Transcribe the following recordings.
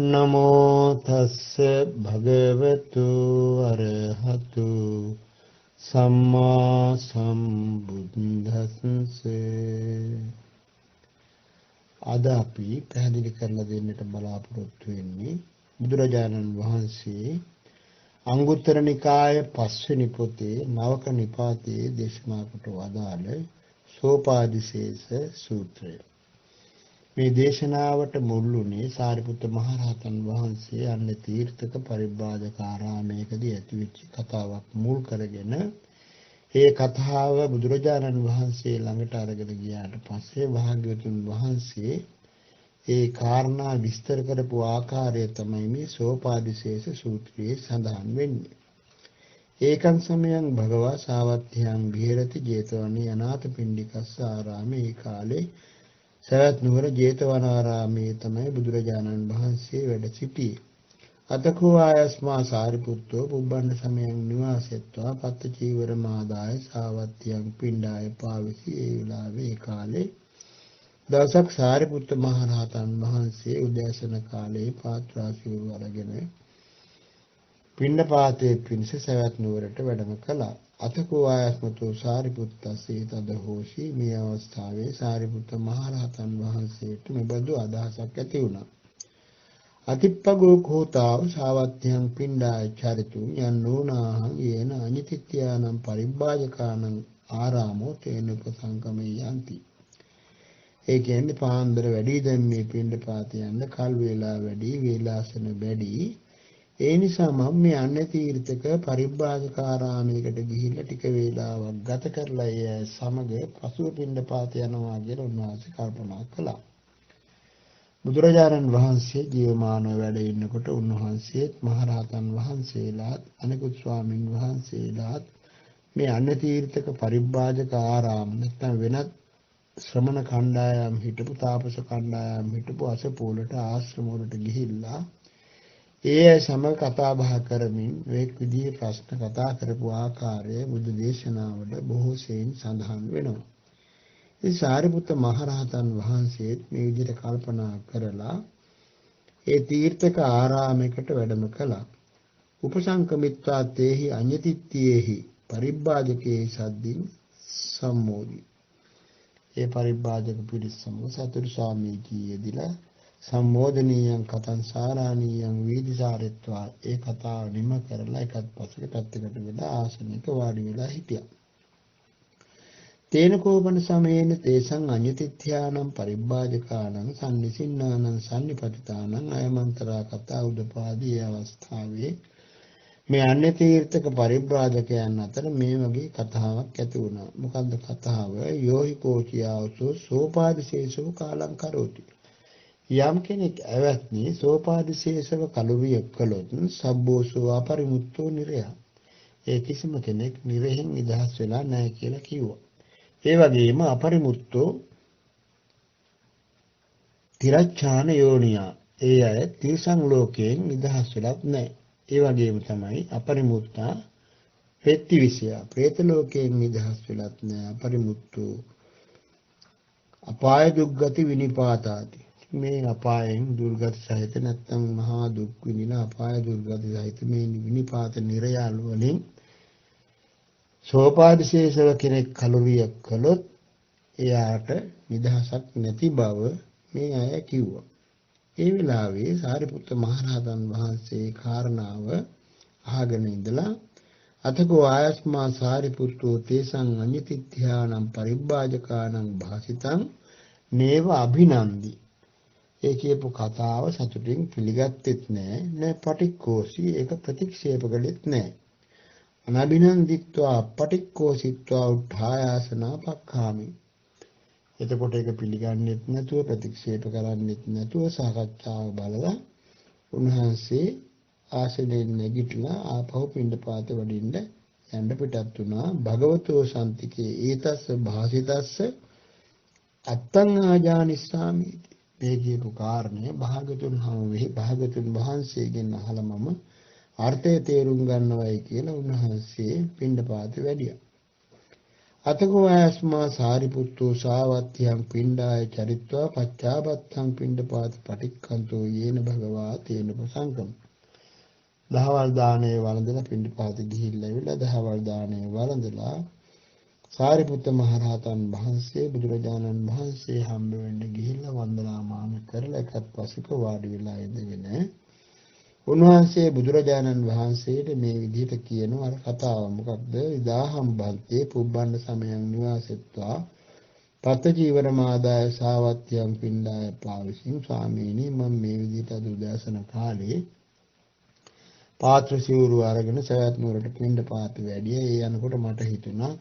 නමෝ තස්ස භගවතු අරහතු සම්මා සම්බුද්දස්ස. අද අපි පැහැදිලි කරලා දෙන්නට බලාපොරොත්තු වෙන්නේ බුදුරජාණන් වහන්සේ අංගුත්තර නිකායේ පස්වෙනි පොතේ නවක නිපාතයේ දේශනා කොට වදාළ සෝපාදිශේෂ සූත්‍රය. මේ දේශනාවට මුල්ුණේ සාරිපුත්ත මහරහතන් වහන්සේ අන්න තීර්ථක පරිබ්‍රාජක ආරාමයකදී ඇතිවෙච්ච කතාවක් මුල් කරගෙන ඒ කතාව බුදුරජාණන් වහන්සේ ළඟට අරගෙන ගියාට පස්සේ භාග්‍යවතුන් වහන්සේ ඒ කාරණා විස්තර කරපු ආකාරය තමයි මේ සෝපාදිශේෂ සූත්‍රයේ සඳහන් වෙන්නේ. ඒකං සමයං භගවා සාවත්තියං විහෙරති ජේතවනී අනාථපිණ්ඩිකස්ස ආරාමේ. ඒ කාලේ සවැත් නුවර ජේතවනාරාමයේ තමයි බුදුරජාණන් වහන්සේ වැඩ සිටියේ. අතකෝ ආයස්මා සාරිපුත්තෝ පුබ්බන්න සමයං නිවාසෙත්වා පත්ත චීවර මාදාය සාවත්තියං පිණ්ඩාය පාවිසි. ඒ වෙලාවේ ඒ කාලේ දවසක් සාරිපුත්ත මහරහතන් වහන්සේ උදෑසන කාලේ පාත්‍රාසියුරු අරගෙන පිණ්ඩපාතයේ පිණිස සවැත් නුවරට වැඩම කළා. අතකෝ ආයස්මතෝ සාරිපුත්තස්සේ තද හෝසි. මේ අවස්ථාවේ සාරිපුත්ත මහරහතන් වහන්සේට මෙබඳු අදහසක් ඇති වුණා. අතිප්පගෝ කෝතාව සාවත්තියං පිණ්ඩාය චරිතු යන්නෝනාහං යේන අනිතිත්‍යානම් පරිබ්බාජකානම් ආරාමෝ තේන උපසංගමේ යන්ති. ඒ කියන්නේ පාන්දර වැඩි දැන් මේ පිණ්ඩපාත යන්න කල් වේලා වැඩි වේලාසන වැඩි. ඒ නිසා මම මේ අන්‍ය තීර්ථක පරිබ්‍රාජකාරාමයකට ගිහිල්ලා ටික වේලාවක් ගත කරලා ඒ සමග පසුව පිණ්ඩපාත යනවා කියලා උන්වහන්සේ කල්පනා කළා. බුදුරජාණන් වහන්සේ ජීවමානව වැඩ ඉන්නකොට උන්වහන්සේත් මහරහතන් වහන්සේලාත් අනෙකුත් ස්වාමින් වහන්සේලාත් මේ අන්‍ය තීර්ථක පරිබ්‍රාජක ආරාම නැත්නම් වෙනත් ශ්‍රමණ කණ්ඩායම් හිටපු තාපස කණ්ඩායම් හිටපු අසපෝලට ආශ්‍රම වලට ගිහිල්ලා ඒ සමග කතා බහ කරමින් එක් විදිහේ ප්‍රශ්න කතා කරපු ආකාරය බුදු දේශනාවල බොහෝ සෙයින් සඳහන් වෙනවා. ඒ සාරිපුත්ත මහරහතන් වහන්සේත් මේ විදිහට කල්පනා කරලා ඒ තීර්ථක ආරාමයකට වැඩම කළා. උපසංකමිත්වා තේහි අඤ්ඤතිත්‍යෙහි පරිබ්බාජකේ සද්දින් සම්මෝදි. ඒ පරිබ්බාජක පිරිස සමග සතුරු සාමීචී යෙදිලා සම්මෝදනීයං කතං සාරාණීයං වීදිසාරෙත්වා. ඒ කතාව නිම කරලා එකත් පස්සක පැත්තකට වෙලා ආසනයක වාඩි වෙලා හිටියා. තේන කෝපන සමයේන තේසං අඤ්ඤතිත්‍යානම් පරිබ්බාජකානම් සම්නිසින්නානම් සම්නිපතිතානම් අයමන්තරා කතා උදපාදී අවස්ථාවේ මේ අන්‍ය තීර්ථක පරිබ්‍රාජකයන් අතර මේ වගේ කතාවක් ඇති වුණා. මොකද්ද කතාව? යෝහි කෝචියාවසෝ සෝපාදිශේෂව කාලං කරෝති. යම් කෙනෙක් ඇවැත්නි සෝපාදිශේෂව කලුරිය කළොත් සබ්බෝසෝ අපරිමුත්තෝ නිරය. ඒ කිසිම කෙනෙක් නිරයෙන් නිදහස් වෙලා නැහැ කියලා කිව්වා. ඒ වගේම අපරිමුත්තෝ තිරච්ඡාන යෝනියා. ඒ අය තිරිසන් ලෝකයෙන් නිදහස් වෙලත් නැහැ. ඒ වගේම තමයි අපරිමුත්තා පෙත්තිවිසියා. പ്രേත ලෝකයෙන් නිදහස් වෙලත් නැහැ. අපරිමුත්තෝ අපාය දුක්ගති විනිපාතාති. මේ අපායෙන් දුර්ගත සහිත නැත්නම් මහා දුක් විඳින අපාය දුර්ගත සහිත මේ විනිපාත නිරයල් වලින් සෝපාදිශේෂව කෙනෙක් කලුරියක් කළොත් එයාට නිදහසක් නැති බව මේ අය කිව්වා. ඒ වෙලාවේ සාරිපුත්ත මහරහතන් වහන්සේ කාරණාව අහගෙන ඉඳලා අතකෝ ආයස්මා සාරිපුත්තෝ තේසං අඤ්ඤතිත්‍යානම් පරිබ්බාජකානම් භාසිතං නේව අභිනන්දි. ඒ කියපු කතාව සතුටින් පිළිගත්තෙත් නෑ. නෑ පටික්කෝසී. ඒක ප්‍රතික්ෂේප කළෙත් නෑ. අනබිනන්දිත්වා පටික්කෝසිත්වා උත්ථායාසනා පක්ඛාමි. එතකොට ඒක පිළිගන්නෙත් නැතුව ප්‍රතික්ෂේප කරන්නෙත් නැතුව සාකච්ඡාව බලලා උන්වහන්සේ ආසනෙන් නැගිටලා ආපහු පිණ්ඩපාත වඩින්න යන්න පිටත් වුණා. භගවතෝ සම්තිකේ ඒතස්ස භාසිතස්ස අත්තං ආජානිස්සාමි. මේ කියපු කාරණය භාගතුන් වහන්සේගෙන් අහලා මම අර්ථය තේරුම් ගන්නවයි කියලා උන්වහන්සේ පිණ්ඩපාත වැඩියා. අතකෝ ආස්මා සාරිපුත්තෝ සාවත්‍යං පිණ්ඩාය චරිත්වා පච්චාපත්තං පිණ්ඩපාත පටික්ඛන්තෝ යේන භගවා තේන ප්‍රසංගම්. දහවල් දාණය වළඳලා පිණ්ඩපාත ගිහිල්ලා ඉවිලා දහවල් දාණය වළඳලා සාරිපුත්ත මහරහතන් වහන්සේ බුදුරජාණන් වහන්සේ හම්බ වෙන්න ගිහිල්ලා වන්දනාමාන කරලා එකත් පසුක වාඩි වෙලා ඉඳගෙන උන්වහන්සේ බුදුරජාණන් වහන්සේට මේ විදිහට කියනවා අර කතාව මොකක්ද ඉදාහම් බන්තේ පුබ්බන්න සමයන් නිවාසෙත්වා පත ජීවර මාදාය සාවත්‍යං පිණ්ඩාය පාවිසින් ස්වාමීනි මම මේ විදිහට අද උදෑසන කාලේ පාත්‍ර සිවුරු අරගෙන සවැත් නුවරට පිණ්ඩපාත වැඩිය ඒ යනකොට මට හිතුණා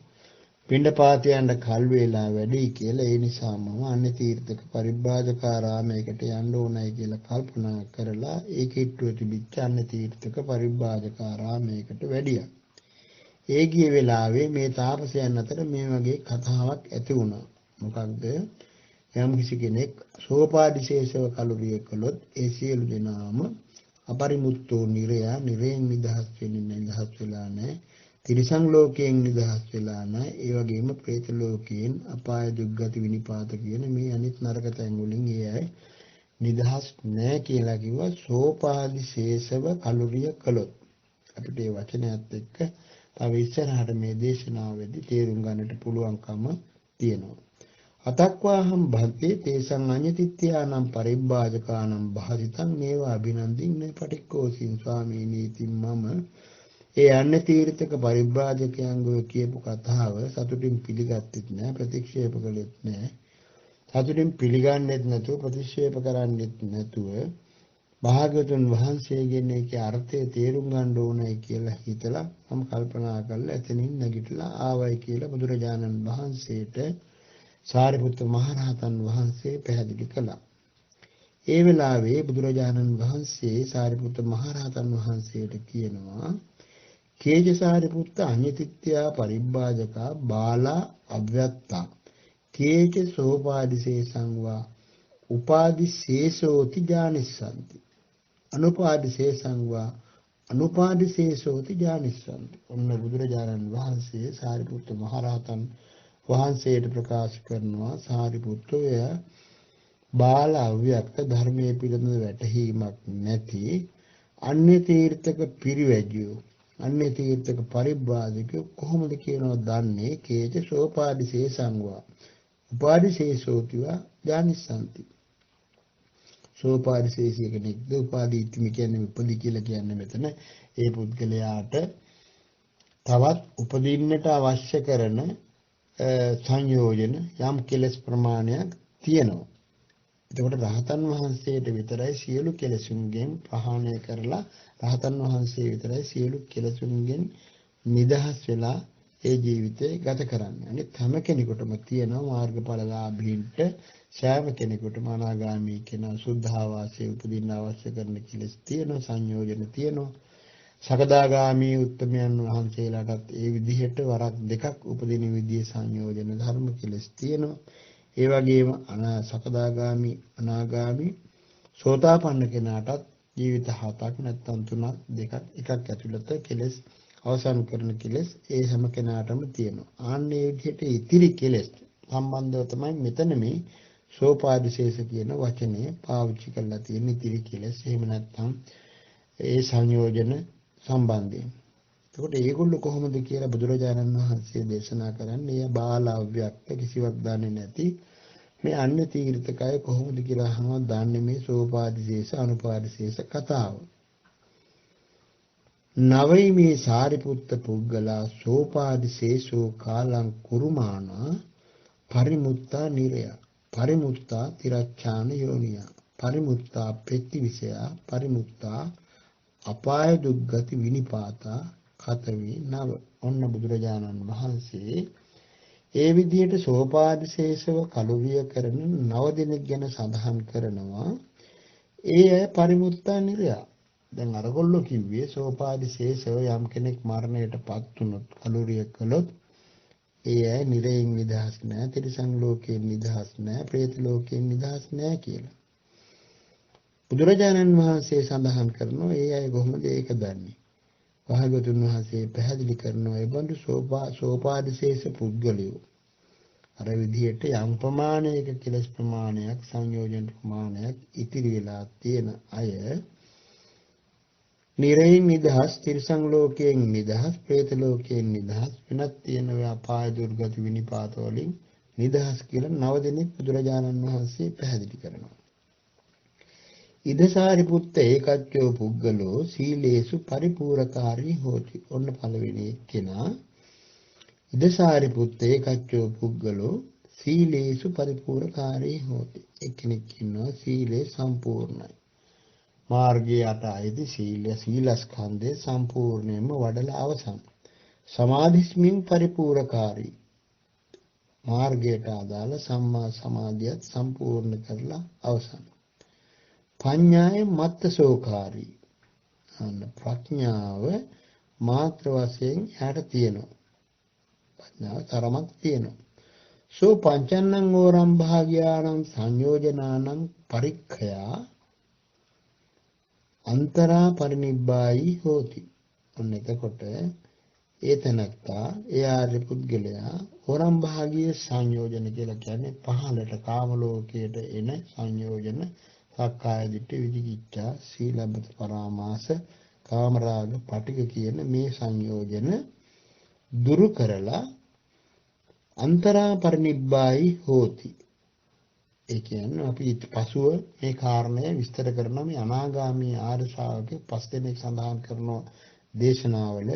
පිණ්ඩපාත යන්න කල් වේලා වැඩි කියලා ඒ නිසා මම අන්‍ය තීර්ථක පරිබ්‍රාජකාරාමයකට යන්න ඕනයි කියලා කල්පනා කරලා ඒ කිට්ටුව තිබිච්ච අන්‍ය තීර්ථක පරිබ්‍රාජකාරාමයකට වැඩියා. ඒ ගිය වෙලාවේ මේ තාපසයන් අතර මේ වගේ කතාවක් ඇති වුණා. මොකක්ද? යම් කිසි කෙනෙක් සෝපාදිශේෂව කලුරිය කළොත් ඒ සියලු දෙනාම අපරිමුක්තෝ නිරයෙන් නිදහස් වෙන්නේ නිදහස් වෙලා නැහැ. තිරිසන් ලෝකයෙන් නිදහස් වෙලා නැහැ. ඒ වගේම പ്രേත ලෝකයෙන් අපාය දුක්ගති විනිපාත කියන මේ අනිත් නරක තැන් වලින් ඒ අය නිදහස් නැහැ කියලා කිව්වා සෝපාදිශේෂව කලුරිය කළොත්. අපිට මේ වචනයත් එක්ක තව ඉස්සරහට මේ දේශනාවෙදි තේරුම් ගන්නට පුළුවන්කම තියෙනවා. අතක්වාහම් භන්තේ තේසං අඤ්ඤතිත්‍යානම් පරිබ්බාජකානම් භාසිතං මේවා අභිනන්දින්නේ පටික්කෝසින් ස්වාමීනි ඉතින් මම ඒ අන්‍ය තීර්ථක පරිබ්‍රාජකයන්ගෝ කියපු කතාව සතුටින් පිළිගත්තෙත් නෑ ප්‍රතික්ෂේප කළෙත් නෑ සතුටින් පිළිගන්නෙත් නැතුව ප්‍රතික්ෂේප කරන්නෙත් නැතුව භාග්‍යවතුන් වහන්සේගෙන් ඒකේ අර්ථය තේරුම් ගන්න ඕනයි කියලා හිතලා මම කල්පනා කරලා එතනින් නැගිටලා ආවයි කියලා බුදුරජාණන් වහන්සේට සාරිපුත්ත මහරහතන් වහන්සේ පැහැදිලි කළා. ඒ වෙලාවේ බුදුරජාණන් වහන්සේ සාරිපුත්ත මහරහතන් වහන්සේට කියනවා කේජ සාරිපුත්ත අඤ්ඤතිත්‍යා පරිබ්බාජකා බාලා අව්‍යත්තා කේච සෝපාදිශේෂං වා උපාදිශේෂෝති ඥානිස්සන්ති අනුපාදිශේෂං වා අනුපාදිශේෂෝති ඥානිස්සන්ති. ඔන්න බුදුරජාණන් වහන්සේ සාරිපුත්ත මහරහතන් වහන්සේට ප්‍රකාශ කරනවා සාරිපුත්තය බාල අව්‍යක්ත ධර්මයේ පිළිබඳ වැටහීමක් නැති අන්‍ය තීර්ථක පිරිවැජියෝ අන්‍ය තීර්ථක පරිබ්‍රාජකයෝ කොහොමද කියනවා දන්නේ කේච සෝපාදිශේෂං වා උපාදිශේෂෝතිවා ඥානිස්සන්ති. සෝපාදිශේෂය කෙනෙක්ද උපාදීත්‍මි කියන්නේ උපදි කියලා කියන්නේ මෙතන ඒ පුද්ගලයාට තවත් උපදින්නට අවශ්‍ය කරන සංයෝජන යම් කෙලස් ප්‍රමාණයක් තියෙනවා. එතකොට රහතන් වහන්සේට විතරයි සියලු කෙලසුන්ගෙන් ප්‍රහාණය කරලා රහතන් වහන්සේ විතරයි සියලු කෙලසුන්ගෙන් නිදහස් වෙලා ඒ ජීවිතය ගත කරන්නේ. අනිත් හැම කෙනෙකුටම තියෙනවා මාර්ගඵලලාභීන්ට සෑම කෙනෙකුටම අනාගාමී කෙනා සුද්ධාවාසයේ උපදින්න අවශ්‍ය කරන කෙලස් තියෙනවා සංයෝජන තියෙනවා. සකදාගාමී උත්තමයන් වහන්සේලාටත් ඒ විදිහට වරක් දෙකක් උපදින විදිහේ සංයෝජන ධර්ම කෙලස් තියෙනවා. ඒ වගේම සකදාගාමී අනාගාමී සෝතාපන්න කෙනාටත් ජීවිත හතක් නැත්නම් තුනක් දෙකක් එකක් ඇතුළත කෙලස් අවසන් කරන කෙලස් ඒ හැම කෙනාටම තියෙනවා. ආන්නේ විදිහට ඉතිරි කෙලස් සම්බන්ධව තමයි මෙතන මේ සෝපාදිශේෂ කියන වචනේ පාවිච්චි කරලා තියෙන ඉතිරි කෙලස්. එහෙම නැත්නම් ඒ සංයෝජන සම්බන්ධයෙන්. එතකොට ඒගොල්ලෝ කොහොමද කියලා බුදුරජාණන් වහන්සේ දේශනා කරන්නේ බාල අව්‍යක්ත කිසිවක් දන්නේ නැති මේ අන්‍ය තීර්ථකය කොහොමද කියලා අහනවා දන්නේ මේ සෝපාදිශේෂ අනුපාදිශේෂ කතාව. නවයි මේ සාරිපුත්ත පුද්ගලා සෝපාදිශේෂෝ කාලං කුරුමානා පරිමුත්තා නිරය පරිමුත්තා තිරච්ඡාන යෝනිය පරිමුත්තා පෙත්තිවිසයා පරිමුත්තා අපාය දුක්ගති විනිපාතා කතවි නව. ඔන්න බුදුරජාණන් වහන්සේ ඒ විදිහට සෝපාදිශේෂව කලුරිය කරන 9 දෙනෙක් ගැන සඳහන් කරනවා. ඒ අය පරිමුත්තා නිරය. දැන් අරගොල්ලෝ කිව්වේ සෝපාදිශේෂව යම් කෙනෙක් මරණයටපත් වුණොත් කලුරිය කළොත් ඒ අය නිරයෙන් නිදහස් නැහැ, තිරිසන් ලෝකයෙන් නිදහස් නැහැ, പ്രേත ලෝකයෙන් නිදහස් නැහැ කියලා. බුදුරජාණන් වහන්සේ සඳහන් කරනවා ඒ අය කොහොමද ඒක දන්නේ? භාගතුන් වහන්සේ පැහැදිලි කරනවා ඒ බඳු සෝපාදිශේෂ පුද්ගලයෝ අර විදිහට යම් ප්‍රමාණයක කෙලස් ප්‍රමාණයක් සංයෝජන ප්‍රමාණයක් ඉතිරි වෙලා තියෙන අය නිරයෙන් නිදහස්, තිරිසන් ලෝකයෙන් නිදහස්, പ്രേත ලෝකයෙන් නිදහස්, වෙනත් තියෙන අපාය දුර්ගති විනිපාත වලින් නිදහස් කියලා 9 දෙනෙක් බුදුරජාණන් වහන්සේ පැහැදිලි කරනවා. ඉදසාරිපුත්ත ඒකච්චෝ පුද්ගලෝ සීලේසු පරිපූර්ණකාරී හෝති. ඔන්න පළවෙනි කෙනා ඉදසාරිපුත්ත ඒකච්චෝ පුද්ගලෝ සීලේසු පරිපූර්ණකාරී හෝති. එක්කෙනෙක් ඉන්නවා සීලේ සම්පූර්ණයි. මාර්ගයේ අටයිදි සීලස්කන්ධේ සම්පූර්ණයෙන්ම වඩලා අවසන්. සමාධිස්මින් පරිපූර්ණකාරී මාර්ගයට අදාළ සම්මා සමාධියත් සම්පූර්ණ කරලා අවසන්. පඤ්ඤාය මත්තසෝකාරී අන්න ප්‍රඥාව මාත්‍ර වශයෙන් යට තියෙනවා. ප්‍රඥාව තරමක් තියෙනවා. සෝ පංචන්නං ඕරම් භාග්‍යානං සංයෝජනානං පරික්ඛයා අන්තරා පරිනිබ්බායි හෝති. ඔන්න එතකොට ඒ තැනත්තා ඒ ආර්ය පුද්ගලයා ඕරම් භාගීය සංයෝජන කියලා කියන්නේ පහළට කාම ලෝකයට එන සංයෝජන සක්කාය දිට්ඨි විචිකිච්ඡා සීලබ්බත පරාමාස කාමරාග පටිඝ කියන මේ සංයෝජන දුරු කරලා අන්තරා පරිනිබ්බායි හෝති. ඒ කියන්නේ අපි පසුව මේ කාරණය විස්තර කරන මේ අනාගාමී ආර්ය ශ්‍රාවකේ පස් දෙනෙක් සඳහන් කරන දේශනාවල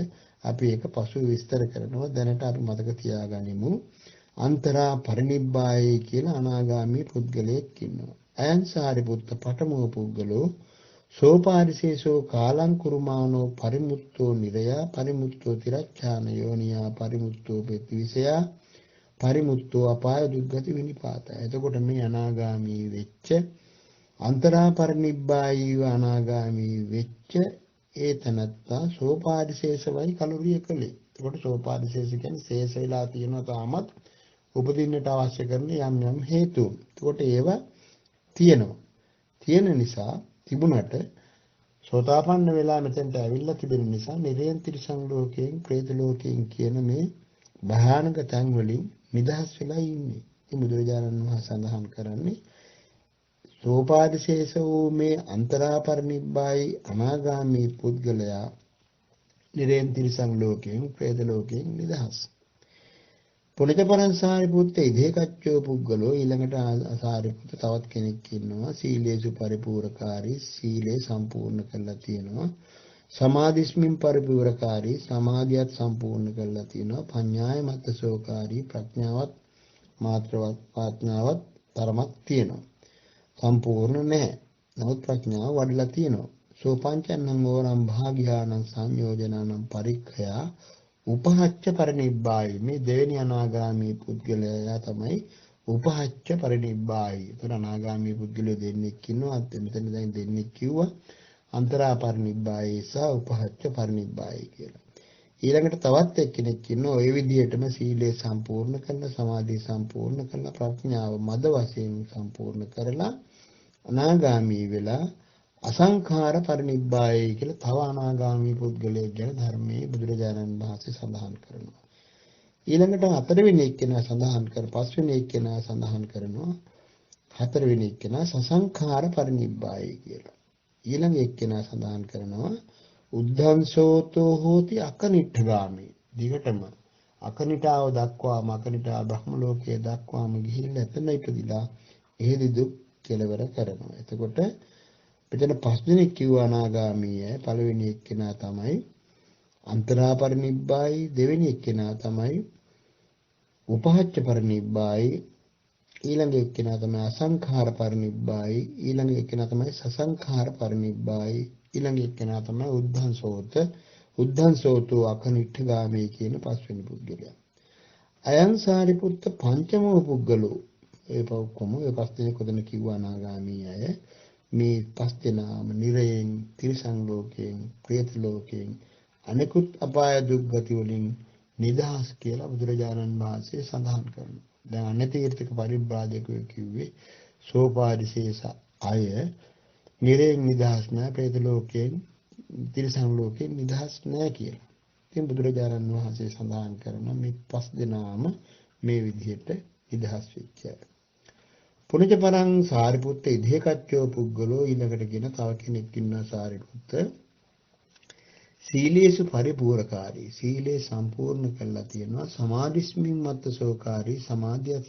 අපි ඒක පසුව විස්තර කරනවා. දැනට අපි මතක තියාගනිමු අන්තරා පරිනිබ්බායි කියලා අනාගාමී පුද්ගලයෙක් ඉන්නවා. අයං සාරිපුත්ත පඨමෝ පුද්ගලෝ සෝපාරිසේසෝ කාලං කුරුමානෝ පරිමුත්තෝ නිරයා පරිමුත්තෝ තිරච්ඡාන යෝනියා පරිමුත්තෝ පෙත්විසයා පරිමුත්තෝ අපාය දුක්ගති විනිපාත. එතකොට මේ අනාගාමී වෙච්ච අන්තරා පරිනිබ්බායිව අනාගාමී වෙච්ච ඒ තනත්තා සෝපාරිශේෂවයි කලුරිය කළේ. එතකොට සෝපාරිශේෂ කියන්නේ ශේෂ වෙලා තියෙනවා තාමත් උපදින්නට අවශ්‍ය කරන යම් යම් හේතු. එතකොට ඒවා තියෙනවා. තියෙන නිසා තිබුණට සෝතාපන්න වෙලා මෙතෙන්ට ඇවිල්ලා තිබෙන නිසා නිරේන් තිරිසන් ලෝකයෙන් പ്രേත ලෝකයෙන් කියන මේ භයානක තැන් වලින් නිදහස් වෙලා ඉන්නේ. මේ බුදුරජාණන් වහන්සේ සඳහන් කරන්නේ සෝපාදිශේෂ වූ මේ අන්තරා පරිනිබ්බායි අනාගාමී පුද්ගලයා නිරේන් තිරිසන් ලෝකයෙන් പ്രേත ලෝකයෙන් නිදහස්. පුනිත පරංසාරිපුත්ත ඉදේකච්චෝ පුද්ගලෝ ඊළඟට ආසාරිපුත්ත තවත් කෙනෙක් ඉන්නවා සීලේසු පරිපූර්ණකාරී සීලේ සම්පූර්ණ කරලා තියෙනවා. සමාධිස්මින් පරිපූර්ණකාරී සමාධියත් සම්පූර්ණ කරලා තියෙනවා. පඤ්ඤාය මත්තසෝකාරී ප්‍රඥාවත් මාත්‍රවත් ප්‍රඥාවත් තරමක් තියෙනවා. සම්පූර්ණ නැහැ. නමුත් ප්‍රඥාව වඩලා තියෙනවා. සෝ පංචන්නං ඕරම් භාග්‍යානං සංයෝජනානං පරික්ඛයා උපහච්ච පරිනිබ්බායි. මේ දෙවෙනි අනාගාමී පුද්ගලයා තමයි උපහච්ච පරිනිබ්බායි. ඒතර අනාගාමී පුද්ගලයෝ දෙන්නෙක් ඉන්නවා. මෙතන දැන් දෙන්නෙක් කිව්වා අන්තරා පරිනිබ්බායි සහ උපහච්ච පරිනිබ්බායි කියලා. ඊළඟට තවත් එක්කෙනෙක් ඉන්නවා ওই විදිහටම සීලය සම්පූර්ණ කරලා සමාධිය සම්පූර්ණ කරලා ප්‍රඥාව මද වශයෙන් සම්පූර්ණ කරලා අනාගාමී වෙලා අසංඛාර පරිනිබ්බායි කියලා තව අනාගාමී පුද්ගලයෙක් ගැන ධර්මයේ බුදුරජාණන් වහන්සේ සඳහන් කරනවා. ඊළඟට හතරවෙනි එක්කෙනා සඳහන් කර පස්වෙනි එක්කෙනා සඳහන් කරනවා හතරවෙනි එක්කෙනා සසංඛාර පරිනිබ්බායි කියලා. ඊළඟ එක්කෙනා සඳහන් කරනවා උද්ධංසෝතෝ හෝති අකනිට්ඨගාමී. දිගටම අකනිටාව දක්වාම අකනිටා බ්‍රහ්ම ලෝකයේ දක්වාම ගිහිල්ලා එතන ඉපදිලා එහෙදි දුක් කෙලවර කරනවා. එතකොට මෙතන පස් දෙනෙක් කිව්ව අනාගාමීය. පළවෙනි එක්කෙනා තමයි අන්තරා පරිනිබ්බායි, දෙවෙනි එක්කෙනා තමයි උපහච්ච පරිනිබ්බායි, ඊළඟ එක්කෙනා තමයි අසංඛාර පරිනිබ්බායි, ඊළඟ එක්කෙනා තමයි සසංඛාර පරිනිබ්බායි, ඊළඟ එක්කෙනා තමයි උද්ධංසෝතෝ අකනිට්ඨගාමී කියන පස්වෙනි පුද්ගලයා. අයං සාරිපුත්ත පංචමෝ පුද්ගලෝ. ඒ පොක්කම ඒ පස් දෙනෙක් උදෙන කිව්වා අනාගාමී අය. මේ පස් දෙනාම නිරයෙන් තිරිසන් ලෝකයෙන් പ്രേත ලෝකයෙන් අනෙකුත් අපාය දුක්ගති වලින් නිදහස් කියලා බුදුරජාණන් වහන්සේ සඳහන් කරනවා. දැන් අනතිර්ථක පරිබ්‍රාජකයෝ කිව්වේ සෝපාරිශේෂ අය නිරයෙන් නිදහස් නැහැ, പ്രേත ලෝකයෙන් තිරිසන් ලෝකේ නිදහස් නැහැ කියලා. ඉතින් බුදුරජාණන් වහන්සේ සඳහන් කරන මේ පස් දෙනාම මේ විදිහට නිදහස් වෙච්ච අය. පුණජ පරං සාරිපුත්ත ඉදේකච්චෝ පුද්ගලෝ ඊළඟට කියන තව කෙනෙක් ඉන්නවා සාරිපුත්ත. සීලේසු පරිපූර්ණකාරී. සීලේ සම්පූර්ණ කළා තියෙනවා. සමාධිස්මින් මත්තසෝකාරී. සමාධියත්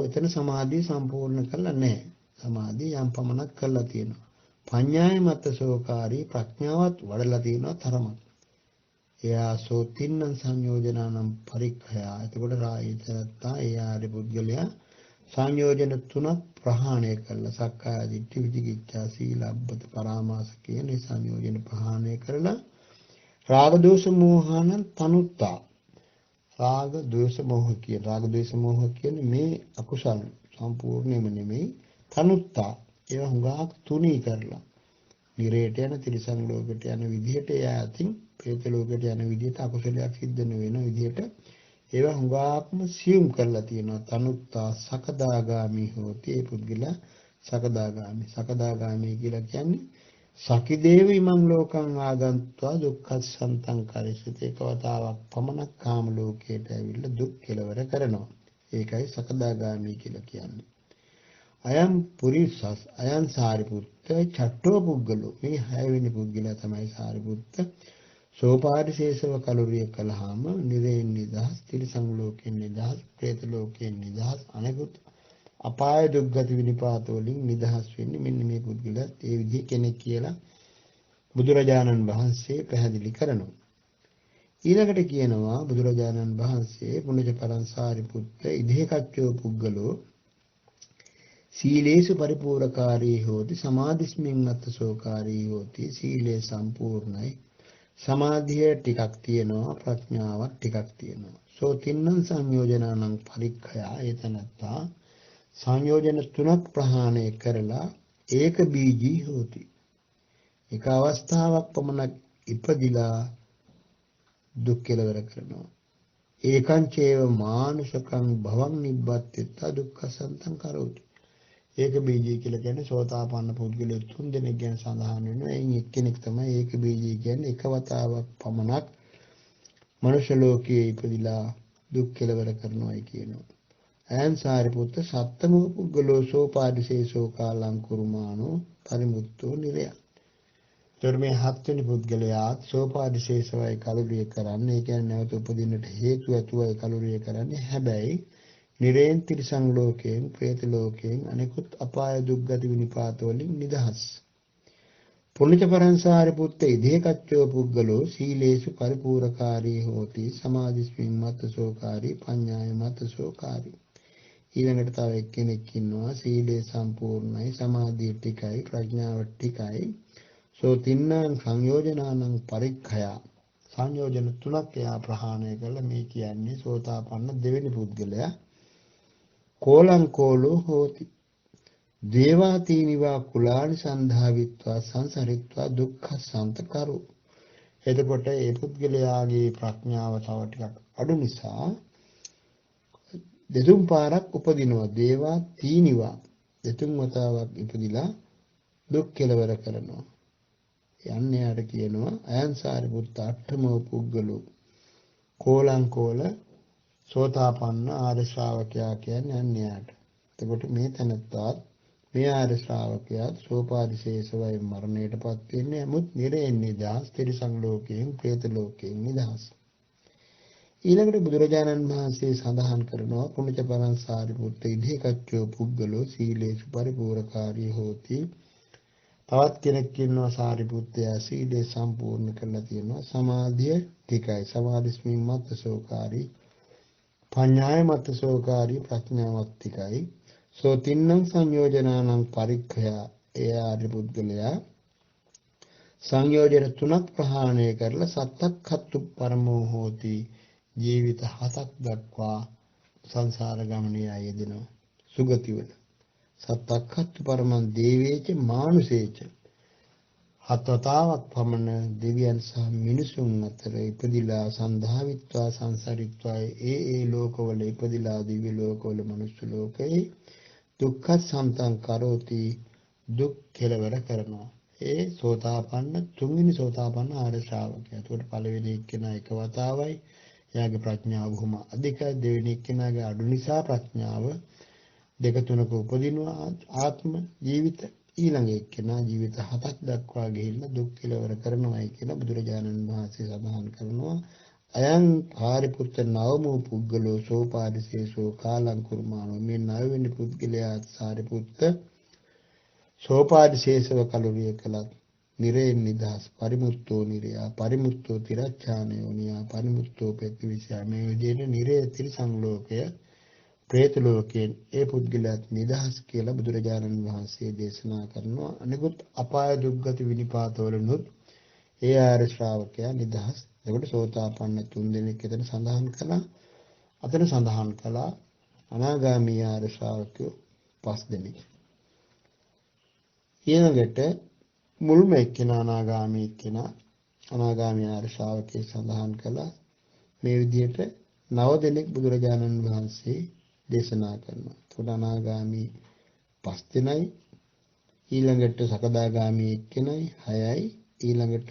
එතන සමාධිය සම්පූර්ණ කළා නැහැ. සමාධිය යම් පමණක් කළා තියෙනවා. පඤ්ඤාය මත්තසෝකාරී. ප්‍රඥාවත් වඩලා තියෙනවා තරමක්. එයා සෝතින්නං සංයෝජනානම් පරික්ඛය. එතකොට රායිතරත්තා ඒ ආරි පුද්ගලයා සංයෝජන තුනක් ප්‍රහාණය කළා. සක්කාය දිට්ඨි විචිකිච්ඡා සීලබ්බත පරාමාස කියන සංයෝජන ප්‍රහාණය කරලා රාග දෝෂ මෝහානං තනුත්තා. රාග ද්වේෂ මෝහ කියන රාග ද්වේෂ මෝහ කියන්නේ මේ අකුසල් සම්පූර්ණයෙන්ම නෙමෙයි තනුත්තා. ඒවා හුඟක් තුනී කරලා නිරේට යන තිරිසන් ලෝකයට යන විදිහට එයා අතින් ප්‍රේත ලෝකයට යන විදිහට අකුසලයක් සිද්ධ වෙන විදිහට ඒවා හුඟක්ම සියුම් කරලා තියෙනවා. තනුත්තා සකදාගාමි හෝති. ඒ පුද්ගලයා සකදාගාමි. සකදාගාමි කියලා කියන්නේ සකිදේව ඉමං ලෝකං ආගන්ත්වා දුක්ඛසන්තං කරිසති. එකවතාවක් පමණක් කාම ලෝකයට ඇවිල්ලා දුක් කෙලවර කරනවා. ඒකයි සකදාගාමි කියලා කියන්නේ. අයම් පුරිසස් අයං සාරිපුත්ත චට්ටෝ පුද්ගලෝ. මේ 6 වෙනි පුද්ගලයා තමයි සාරිපුත්ත. සෝපාරිශේෂව කලුරිය කළාම නිරේන් නිදහස්, තිරිසන් ලෝකෙන් නිදහස්, പ്രേත ලෝකෙන් නිදහස්, අනෙකුත් අපාය දුක්ගති විනිපාත වලින් නිදහස් වෙන්නේ මෙන්න මේ පුද්ගලයාත් ඒ විදිහේ කෙනෙක් කියලා බුදුරජාණන් වහන්සේ පැහැදිලි කරනවා. ඊළඟට කියනවා බුදුරජාණන් වහන්සේ පුණජ පරං සාරිපුත්ත ඉදේකච්චෝ පුද්ගලෝ සීලේසු පරිපූර්ණකාරී හෝති සමාධිස්මින් අත්තසෝකාරී හෝති. සීලේ සම්පූර්ණයි, සමාධිය ටිකක් තියෙනවා, ප්‍රඥාවක් ටිකක් තියෙනවා. සෝ තින්නං සංයෝජනානං පරික්ඛය. ඒතනත්තා සංයෝජන තුනක් ප්‍රහාණය කරලා ඒක බීජී හෝති. එක අවස්ථාවක් පමණක් ඉපදිලා දුක් කෙලවර කරනවා. ඒකං චේව මානුෂකං භවං නිබ්බත්තිත දුක්ඛසන්තං කරෝති. ඒක බීජී කියලා කියන්නේ සෝතාපන්න පුද්ගලයෝ 3 දෙනෙක් ගැන සඳහන් වෙනවා. එයින් එක්කෙනෙක් තමයි ඒක බීජී කියන්නේ. එක වතාවක් පමණක් මනුෂ්‍ය ලෝකයේ ඉපදිලා දුක් කෙලවර කරනවායි කියනවා. අයං සාරිපුත්ත සත්තමෝ පුද්ගලෝ සෝපාදිශේෂෝ කාලං කුරුමානෝ පරිමුත්තෝ නිරය. ධර්මයේ 7 වෙනි පුද්ගලයා සෝපාදිශේෂවයි කලුරිය කරන්නේ. ඒ කියන්නේ නැවත උපදින්නට හේතු ඇතුවයි කලුරිය කරන්නේ. හැබැයි නිරේන් තිරිසන් ලෝකයෙන්, പ്രേත ලෝකයෙන්, අනෙකුත් අපාය දුක්ගති විනිපාත වලින් නිදහස්. පුණ්‍ය පරං සාරිපුත්ත ඉදේකච්චෝ පුද්ගලෝ සීලේසු පරිපූර්ණකාරී හෝති සමාධිස්මින් මත්තසෝකාරී පඤ්ඤාය මත්තසෝකාරී. ඊළඟට තව එක්කෙනෙක් ඉන්නවා සීලේ සම්පූර්ණයි, සමාධිය ටිකයි, ප්‍රඥාව ටිකයි. සෝ තින්නං සංයෝජනානං පරික්ඛය. සංයෝජන තුනක් එයා ප්‍රහාණය කළා. මේ කියන්නේ සෝතාපන්න දෙවෙනි පුද්ගලයා. කෝලං කෝලෝ හෝති දේවාතීනිවා කුලානි සන්ධාවිත්වා සංසරිත්වා දුක්ඛසන්ත කරෝ. එතකොට ඒ පුද්ගලයාගේ ප්‍රඥාව තව ටිකක් අඩු නිසා දෙතුන් පාරක් උපදිනවා. දේවාතීනිවා දෙතුන් වතාවක් ඉපදිලා දුක් කෙලවර කරනවා. යන්නේ යාට කියනවා අයං සාරිපුත්ත අට්ඨමෝ පුද්ගලෝ කෝලං කෝල සෝතාපන්න ආර්ය ශ්‍රාවකයා කියන්නේ යන්නේ යාට. එතකොට මේ තැනත්තාත් මේ ආර්ය ශ්‍රාවකයාත් සෝපාදිශේෂවයි මරණයටපත් වෙන්නේ. නමුත් නිරේන් නිදහස්, තිරිසන් ලෝකයෙන්, പ്രേත ලෝකයෙන් නිදහස්. ඊළඟට බුදුරජාණන් වහන්සේ සඳහන් කරනවා පුණ්‍ය පරං සාරිපුත්ත ඉදේකච්චෝ පුද්ගලෝ සීලේසු පරිපූර්ණකාරී හෝති. තවත් කෙනෙක් ඉන්නවා සාරිපුත්තයා සීලේ සම්පූර්ණ කරලා තියෙනවා. සමාධිය ටිකයි, සමාධිස්මින් මත්තසෝකාරී, පඤ්ඤාය මත්තසෝකාරී, ප්‍රඥාවත් ටිකයි. සෝ තින්නං සංයෝජනානං පරික්ඛය. ඒ ආර්ය පුද්ගලයා සංයෝජන තුනක් ප්‍රහාණය කරලා සත්තක්ඛත්තු පරමෝ හෝති. ජීවිත 7ක් දක්වා සංසාර ගමනේ යෙදෙනවා සුගතිවල. සත්තක්ඛත්තු පරමං දේවේච මානුසේච. 7 වතාවක් පමණ දෙවියන් සහ මිනිසුන් අතර ඉපදිලා සන්ධාවිත්වා සංසරිත්වා ඒ ලෝකවල ඉපදිලා දිව්‍ය ලෝකවල මනුෂ්‍ය ලෝකේ දුක්ඛ සම්තං කරෝති. දුක් කෙලවර කරනවා. ඒ සෝතාපන්න තුන්වෙනි සෝතාපන්න ආර්ය ශ්‍රාවකයා. ඒකට පළවෙනි එක්කෙනා එක වතාවයි. එයාගේ ප්‍රඥාව බොහොම අධිකයි. දෙවෙනි එක්කෙනාගේ අඩු නිසා ප්‍රඥාව දෙක තුනක උපදිනවා ආත්ම ජීවිත. ඊළඟ එක්කෙනා ජීවිත 7ක් දක්වා ගිහිල්ලා දුක් කෙලවර කරනවායි කියලා බුදුරජාණන් වහන්සේ සඳහන් කරනවා. අයං පාරිපුත්ත නවමෝ පුද්ගලෝ සෝපාදිසේසෝ කාලං කුර්මානෝ. මේ නවවෙනි පුද්ගලයා සාරිපුත්ත සෝපාදිශේෂව කලුරිය කළත් නිරේ නිදහස් පරිමුත්තෝ නිරයා පරිමුත්තෝ තිරච්ඡානයෝනියා පරිමුත්තෝ පෙත්තිවිසයා. මේ විදිහට නිරේ තිරිසන් ලෝකය പ്രേත ලෝකයෙන් ඒ පුද්ගලයාත් නිදහස් කියලා බුදුරජාණන් වහන්සේ දේශනා කරනවා. අනිකුත් අපාය දුක්ගති විනිපාතවලුත් ඒ ආර්ය ශ්‍රාවකයා නිදහස්. එතකොට සෝතාපන්න තුන් දෙනෙක් එතන සඳහන් කළා. අතන සඳහන් කළා අනාගාමී ආර්ය ශ්‍රාවකයෝ 5 දෙනෙක්. ඊළඟට මුල්ම එක්කෙනා අනාගාමී එක්කෙනා අනාගාමී ආර්ය ශ්‍රාවකේ සඳහන් කළා. මේ විදිහට 9 දෙනෙක් බුදුරජාණන් වහන්සේ දේශනා කරනවා. ඒකට අනාගාමී 5 දෙනයි, ඊළඟට සකදාගාමී එක්කෙනයි 6යි, ඊළඟට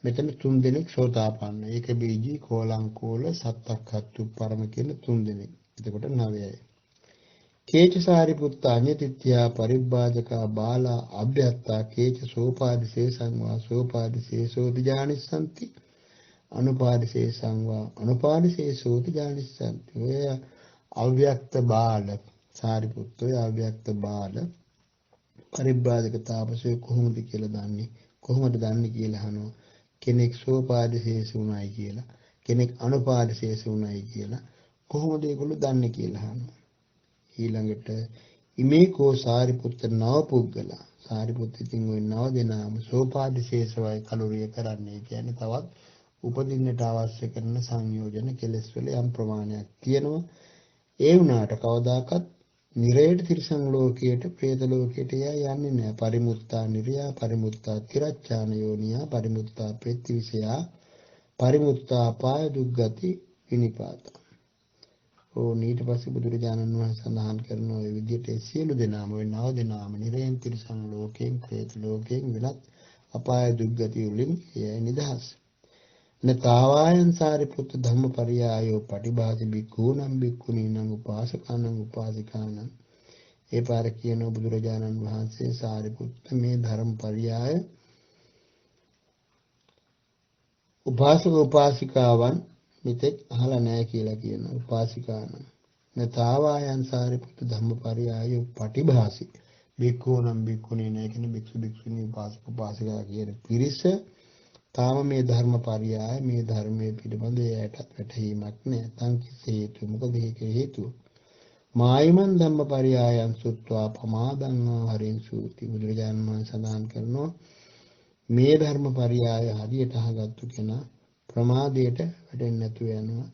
මෙතන 3 දෙනෙක් සෝතාපන්න. ඒක බීජී කෝලංකෝල සත්තක්ඛත්තු පරම කියන 3 දෙනෙක්. එතකොට 9යි. කේච සාරිපුත්ත අඤ්ඤතිත්‍යා පරිබ්බාජකා බාලා අභ්‍යත්තා කේච සෝපාදිශේෂං වා සෝපාදිශේෂෝති ජානිස්සanti අනුපාදිශේෂං වා අනුපාදිශේෂෝති ජානිස්සanti. ඔය අව්‍යක්ත බාල සාරිපුත්ත ඔය අව්‍යක්ත බාල පරිබ්බාජක තාපසය කොහොමද කියලා දන්නේ? කොහොමද දන්නේ කියලා අහනවා. කෙනෙක් සෝපාදිශේෂ උනායි කියලා, කෙනෙක් අනුපාදිශේෂ උනායි කියලා කොහොමද ඒගොල්ලෝ දන්නේ කියලා අහනවා. ඊළඟට ඉමේකෝ සාරිපුත්ත නව පුද්ගලා. සාරිපුත්ත ඉතින් ওই 9 දෙනාම සෝපාදිශේෂවයි කලුරිය කරන්නේ. කියන්නේ තවත් උපදින්නට අවශ්‍ය කරන සංයෝජන කෙලස් වල යම් ප්‍රමාණයක් තියෙනවා. ඒ වුණාට කවදාකවත් නිරේට තිරිසන් ලෝකයට പ്രേත ලෝකයට යන්නේ නැහැ. පරිමුත්තා නිරයා පරිමුත්තා තිරච්ඡාන යෝනියා පරිමුත්තා පෙත්තිවිසයා පරිමුත්තා පාය දුක්ගති විනිපාත. ඊට පස්සේ බුදුරජාණන් වහන්සේ සඳහන් කරන ඔය විදිහට සියලු දෙනාම ඔය 9 දෙනාම නිරේන් තිරිසන් ලෝකයෙන් പ്രേත ලෝකයෙන් වෙලත් අපාය දුක්ගති වලින් එය නිදහස්. නතාවායන් සාරිපුත්ත ධම්මපරියායෝ පටිභාති බික්ඛූනම් බික්ඛුනීනම් උපාසකානම් උපාසිකානම්. ඒ පාර කියන බුදුරජාණන් වහන්සේ සාරිපුත්ත මේ ධර්මපරියාය උපාසක උපාසිකාවන් මිතෙක් අහලා නැහැ කියලා කියන උපාසිකානම්. නතාවායන් සාරිපුත්ත ධම්මපරියායෝ පටිභාසි බික්ඛූනම් බික්ඛුනීනම් කියන භික්ෂු භික්ෂුණී උපාසක උපාසිකා කියන පිරිස තාම මේ ධර්මපරියාය මේ ධර්මයේ පිළිබඳ එයටත් වැටහීමක් නැහැ. තං කිසි හේතු මොකද ඒක හේතුව? මායිමන් ධම්මපරියායන් සුත්වා පමාදං හරින් සූති. බුදුරජාණන් වහන්සේ සඳහන් කරනවා මේ ධර්මපරියාය හරියට අහගත්තු කෙනා ප්‍රමාදයට වැටෙන්නේ නැතුව යනවා.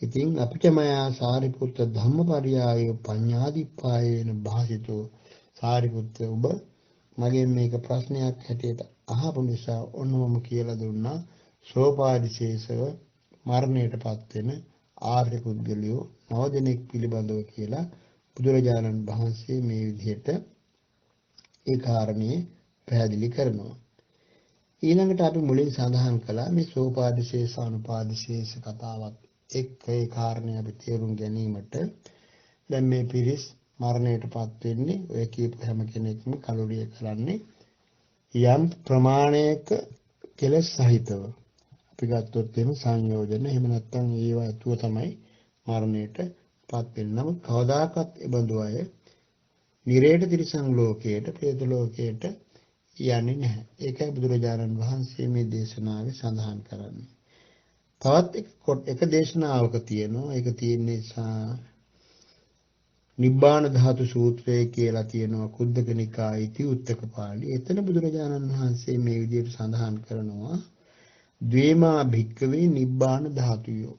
ඉතින් අපිට මයා සාරිපුත්ත ධම්මපරියාය පඤ්ඤාදිප්පායේන භාසිතෝ. සාරිපුත්ත ඔබ මගෙන් මේක ප්‍රශ්නයක් හැටියට අහපු නිසා ඔන්නම කියලා දුන්නා. සෝපාදිශේෂව මරණයටපත් වෙන ආර්ය පුද්ගලයෝ 9 දෙනෙක් පිළිබඳව කියලා බුදුරජාණන් වහන්සේ මේ විදිහට ඒ කාරණේ පැහැදිලි කරනවා. ඊළඟට අපි මුලින් සඳහන් කළා මේ සෝපාදිශේෂ අනුපාදිශේෂ කතාවත් එක්ක ඒ කාරණේ අපි තේරුම් ගැනීමට දැන් මේ පිරිස් මරණයටපත් වෙන්නේ ඔය කියපු හැම කෙනෙක්ම කලුරිය කරන්නේ යම් ප්‍රමාණයක කෙලස් සහිතව. අපි ගත්තොත් එහෙම සංයෝජන එහෙම නැත්නම් ඒවා ඇතුව තමයි මරණයටපත් වෙන්නේ. නමුත් කවදාකවත් ඒ බඳු අය නිරේට තිරිසන් ලෝකයට പ്രേත ලෝකයට යන්නේ නැහැ. ඒකයි බුදුරජාණන් වහන්සේ මේ දේශනාවේ සඳහන් කරන්නේ. තවත් එක දේශනාවක තියෙනවා. ඒක තියෙන්නේ නිබ්බාන ධාතු සූත්‍රය කියලා තියෙනවා කුද්දක නිකායේ ඉති උත්තක පාළි. එතන බුදුරජාණන් වහන්සේ මේ විදිහට සඳහන් කරනවා ද්වේමා භික්කවේ නිබ්බාන ධාතුයෝ.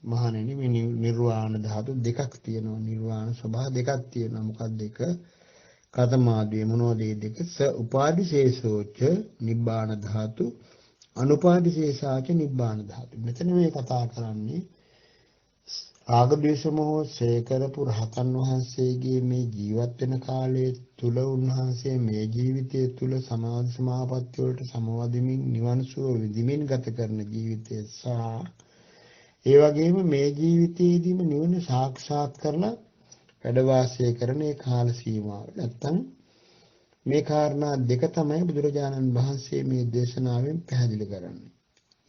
මහණෙනි මේ නිර්වාණ ධාතු දෙකක් තියෙනවා. නිර්වාණ ස්වභාව දෙකක් තියෙනවා. මොකක්ද එක? කතමාදී මොනෝද මේ දෙක? ස උපාදිශේෂෝච නිබ්බාන ධාතු අනුපාදිශේෂාච නිබ්බාන ධාතු. මෙතන මේ කතා කරන්නේ රාග ද්වේෂ මොහ ඡය කරපු රහතන් වහන්සේගේ මේ ජීවත් වෙන කාලයේ තුල උන්වහන්සේ මේ ජීවිතය තුල සමාධි සමාපatti වලට සමවදිමින් නිවන් සුව විඳිමින් ගත කරන ජීවිතය සහ ඒ වගේම මේ ජීවිතයේදීම නිවන සාක්ෂාත් කරලා වැඩ වාසය කරන ඒ කාල සීමාව. නැත්තම් මේ කාරණා දෙක තමයි බුදුරජාණන් වහන්සේ මේ දේශනාවෙන් පැහැදිලි කරන්නේ.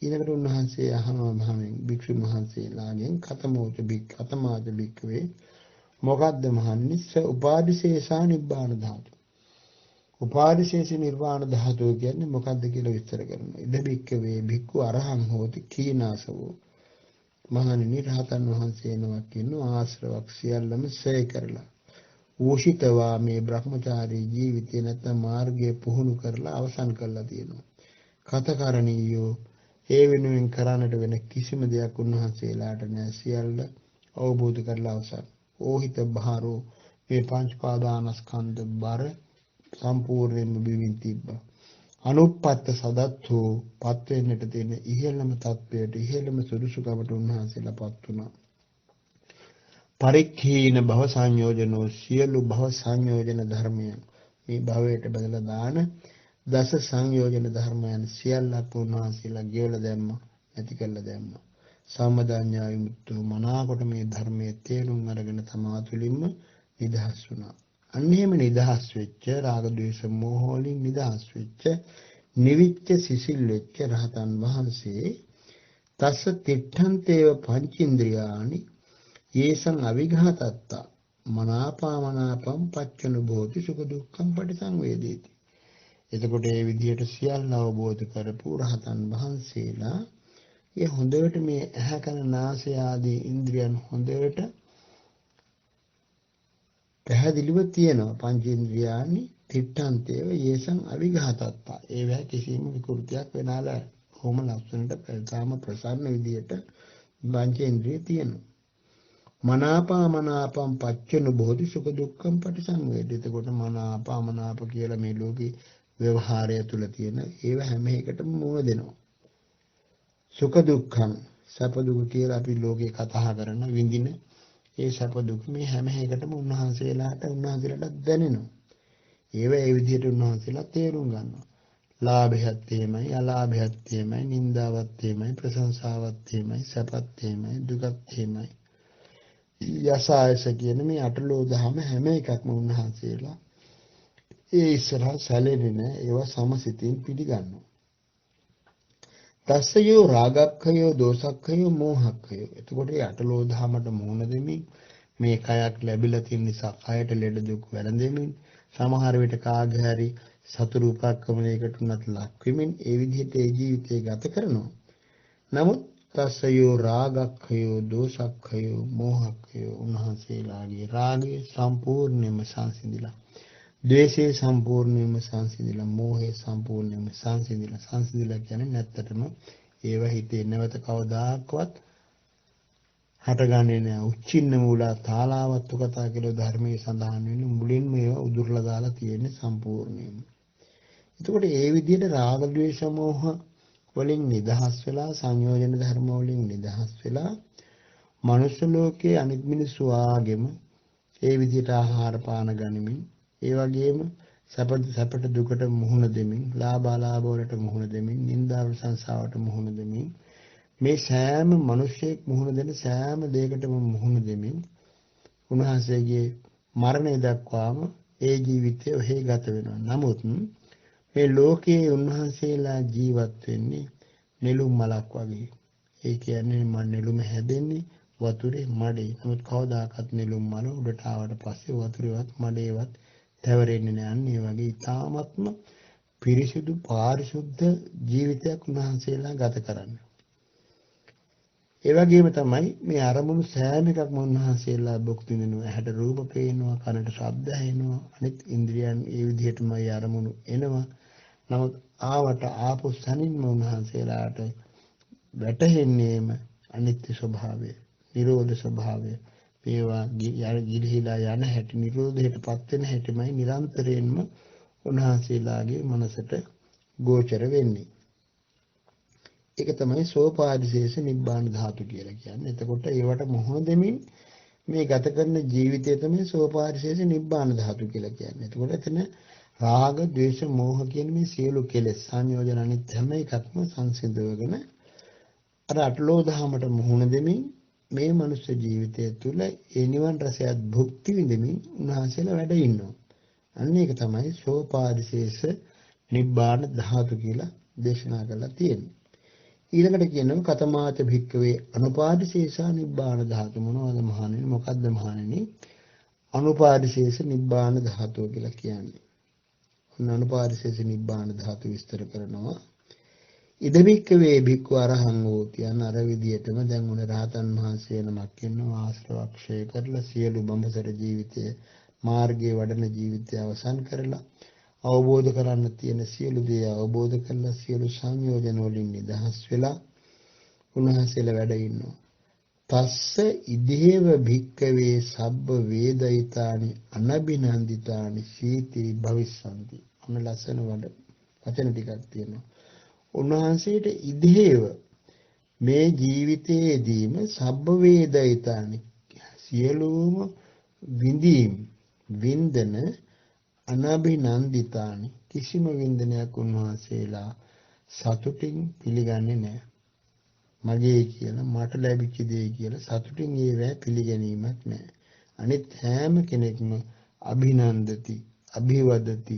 ඊළඟට උන්වහන්සේ අහනවා මහණෙනි භික්ෂුන් වහන්සේලාගෙන් කතමාද භික්ඛවේ මොකද්ද මහණෙනි උපාදිශේෂා නිබ්බාන ධාතු. උපාදිශේෂ නිර්වාණ ධාතුව කියන්නේ මොකද්ද කියලා විස්තර කරනවා. ඉද භික්ඛවේ භික්ඛු අරහං හෝති කීනාසවෝ. මහණෙනි රහතන් වහන්සේ නමක් ඉන්නවා ආශ්‍රවක් සියල්ලම ඡය කරලා. ඌෂිතවා මේ බ්‍රහ්මචාරී ජීවිතේ නැත්නම් මාර්ගය පුහුණු කරලා අවසන් කරලා තියෙනවා. කතකරණීයෝ ඒ වෙනුවෙන් කරන්නට වෙන කිසිම දෙයක් උන්වහන්සේලාට නැහැ. සියල්ල අවබෝධ කරලා අවසන්. ඕහිත බහරෝ මේ පංච පාදානස්කන්ධ බර සම්පූර්ණයෙන්ම බිමින් තිබ්බා. අනුප්පත්ත සදත්තෝ පත් වෙන්නට තියෙන ඉහළම තත්වයට ඉහළම සුදුසුකමට උන්වහන්සේලාපත් වුණා. පරික්ඛීන භව සංයෝජනෝ සියලු භව සංයෝජන ධර්මයන් මේ භවයට බදලා දාන දස සංයෝජන ධර්මයන් සියල්ලක් උන්වහන්සේලා ගෙවලා දැම්මා නැති කළා දැම්මා. සම්මදාඤ්ඤා විමුක්තෝ මනාකොට මේ ධර්මයේ තේරුම් අරගෙන තමා තුළින්ම නිදහස් වුණා. අන්න එහෙම නිදහස් වෙච්ච රාග ද්වේෂ මෝහ වලින් නිදහස් වෙච්ච නිවිච්ච සිසිල් වෙච්ච රහතන් වහන්සේ තස්ස තිට්ඨන්තේව පංචේන්ද්‍රයානි යේසං අවිඝාතත්ත මනාපාමනාපම් පච්චනුභෝති සුඛ දුක්ඛම් පටිසංවේදේති. එතකොට මේ විදිහට සියල්ල අවබෝධ කරපු රහතන් වහන්සේලා ඒ හොඳට මේ ඇහැ කන නාසය ආදී ඉන්ද්‍රියන් හොඳට පැහැදිලිව තියෙනවා. පංචේන්ද්‍රයානි තිට්ඨන්තේව යේසං අවිඝාතත්ත. ඒවැ කිසිම විකෘතියක් වෙනාලා කොහොම ලක්ෂණයට ප්‍රතාම ප්‍රසන්න විදියට පංචේන්ද්‍රිය තියෙනවා. මනාපාමනාපම් පච්චනුභෝති සුඛ දුක්ඛම් පටිසංවේදී. එතකොට මනාපාමනාප කියලා මේ ලෝකේ ව්‍යවහාරය තුල තියෙන ඒව හැම එකටම මුණ දෙනවා. සුඛ දුක්ඛම් සැප දුක කියලා අපි ලෝකේ කතා කරන විඳින ඒ සැප දුක් මේ හැම එකටම උන්වහන්සේලාට දැනෙනවා. ඒව ඒ විදිහට උන්වහන්සේලා තේරුම් ගන්නවා. ලාභයත් එහෙමයි අලාභයත් එහෙමයි නින්දාවත් එහෙමයි ප්‍රශංසාවත් එහෙමයි සැපත් එහෙමයි දුකත් එහෙමයි. යසායස කියන මේ අටලෝ දහම හැම එකක්ම උන්වහන්සේලා ඒ ඉස්සරහ සැලෙන්නේ නැහැ. ඒවා සමසිතින් පිළිගන්නවා. තස්සයෝ රාගක්ඛයෝ දෝසක්ඛයෝ මෝහක්ඛයෝ. එතකොට මේ අටලෝ දහමට මුහුණ දෙමින් මේ කයක් ලැබිලා තියෙන නිසා කයට ලෙඩ දුක් වැළඳෙමින් සමහර විට කාගේ හරි සතුරු උපක්‍රමයකට උනත් ලක් වෙමින් ඒ විදිහට ඒ ජීවිතය ගත කරනවා. නමුත් තස්සයෝ රාගක්ඛයෝ දෝසක්ඛයෝ මෝහක්ඛයෝ උන්වහන්සේලාගේ රාගය සම්පූර්ණයෙන්ම සංසිඳිලා, ද්වේෂය සම්පූර්ණයෙන්ම සංසිඳිලා, මෝහය සම්පූර්ණයෙන්ම සංසිඳිලා කියන්නේ නැත්තටම ඒව හිතේ නැවත කවදාකවත් හටගන්නේ නැහැ. උච්චින්න මූලා තාලාවත්තු කතා කියලා ධර්මයේ සඳහන් වෙන මුලින්ම ඒවා උදුරලා දාලා තියෙන්නේ සම්පූර්ණයෙන්ම. එතකොට ඒ විදිහට රාග ද්වේෂ මෝහ වලින් නිදහස් වෙලා සංයෝජන ධර්ම වලින් නිදහස් වෙලා මනුෂ්‍ය ලෝකයේ අනිත් මිනිස්සු ආගෙම ඒ විදිහට ආහාර පාන ගනිමින් ඒ වගේම සැපට දුකට මුහුණ දෙමින් ලාභ අලාභ වලට මුහුණ දෙමින් නිന്ദා ප්‍රශංසාවට මුහුණ දෙමින් මේ සෑම මිනිසෙක් මුහුණ දෙන සෑම දෙයකටම මුහුණ දෙමින් උන්වහන්සේගේ මරණය දක්වාම ඒ ජීවිතය ඔහේ ගත වෙනවා. නමුත් මේ ලෝකයේ උන්වහන්සේලා ජීවත් වෙන්නේ නෙළුම් මලක් වගේ. ඒ කියන්නේ නෙළුම හැදෙන්නේ වතුරේ මඩේ. නමුත් කවදාකවත් නෙළුම් මල උඩට ආවට පස්සේ වතුරේවත් මඩේවත් තැවරෙන්නේ නැහැ. ඒ වගේ ඊ타ත්ම පිරිසිදු පාරිශුද්ධ ජීවිතයක් උන්වහන්සේලා ගත කරන්නේ. ඒ වගේම තමයි මේ අරමුණු සෑම එකක්ම උන්වහන්සේලා භුක්ති විඳිනවා. ඇහැට රූප පේනවා, කනට ශබ්ද ඇහෙනවා, අනිත් ඉන්ද්‍රියන් ඒ විදිහටම ඒ අරමුණු එනවා. නමුත් ආවට ආපු සනින්ම උන්වහන්සේලාට වැටහෙන්නේම අනිත්‍ය ස්වභාවය, නිරෝධ ස්වභාවය. මේවා ගිලිහිලා යන හැටි, නිරෝධයටපත් වෙන හැටිමයි නිරන්තරයෙන්ම උන්වහන්සේලාගේ මනසට ගෝචර වෙන්නේ. ඒක තමයි සෝපාදිශේෂ නිබ්බාන ධාතු කියලා කියන්නේ. එතකොට ඒවට මොහොන දෙමින් මේ ගත කරන ජීවිතය තමයි සෝපාදිශේෂ නිබ්බාන ධාතු කියලා කියන්නේ. එතකොට එතන රාග, ද්වේෂ, මෝහ කියන මේ සියලු කෙලෙස් සංයෝජන අනිත් හැම එකක්ම සංසිඳවගෙන අර අටලෝ දහමට මුහුණ දෙමින් මේ මනුෂ්‍ය ජීවිතය තුළ ඒ නිවන් රසයත් භුක්ති විඳමින් උන්වහන්සේලා වැඩ ඉන්නවා. අන්න ඒක තමයි සෝපාදිශේෂ නිබ්බාන ධාතු කියලා දේශනා කරලා තියෙන්නේ. ඊළඟට කියනවා කතමාච භික්කවේ අනුපාදිශේෂා නිබ්බාන ධාතු මොනවද මහණෙනි? මොකද්ද මහණෙනි? අනුපාදිශේෂ නිබ්බාන ධාතුව කියලා කියන්නේ. අනුපාදිශේෂ නිබ්බාන ධාතු විස්තර කරනවා. ඉදවික්කවේ භික්ඛු අරහං හෝති යන අර විදියටම දැන් උන රහතන් වහන්සේ නමක් ඉන්නවා ආශ්‍රවක්ෂය කරලා සියලු බඹසර ජීවිතය මාර්ගයේ වඩන ජීවිතය අවසන් කරලා අවබෝධ කරන්න තියෙන සියලු දේ අවබෝධ කරලා සියලු සංයෝජන වලින් නිදහස් වෙලා උන්වහන්සේලා වැඩ ඉන්නවා. තස්ස ඉදේව භික්කවේ සබ්බ වේදිතානි අනබිනන්දිතානි සීති භවිස්සanti. අන්න ලස්සන වචන ටිකක් තියෙනවා. උන්වහන්සේට ඉදේව මේ ජීවිතයේදීම සබ්බ වේදිතානි සියලුම විඳීම් වින්දන අනබිනන්දිතානි කිසිම වින්දනයක් උන්වහන්සේලා සතුටින් පිළිගන්නේ නැහැ. මගේ කියලා මට ලැබිච්ච දේ කියලා සතුටින් ඒවැ පිළිගැනීමක් නැහැ. අනිත් හැම කෙනෙක්ම අභිනන්දති, අභිවදති,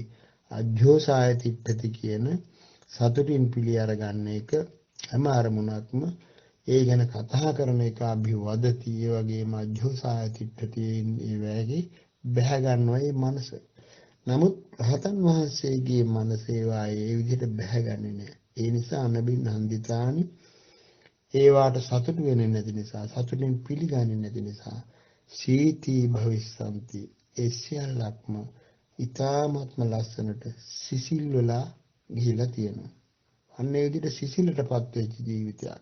අජ්ජෝසාය තිට්ඨති කියන සතුටින් පිළි අරගන්න එක හැම අරමුණක්ම ඒ ගැන කතා කරන එක අභිවදති. ඒ වගේම අජ්ජෝසාය තිට්ඨති ඒ වගේ බැහැ ගන්නවා මේ මනස. නමුත් රහතන් වහන්සේගේ මනස ඒවා ඒ විදිහට බැහැගන්නේ නැහැ. ඒ නිසා අනබිනන්දිතානි ඒවාට සතුටු වෙන්නේ නැති නිසා සතුටින් පිළිගන්නේ නැති නිසා සීති භවිස්සanti ඒ සියල්ලක්ම ඊ타ත්ම ලස්සනට සිසිල් වෙලා ගිහිලා තියෙනවා. අන්න ඒ විදිහට සිසිලටපත් වෙච්ච ජීවිතයක්,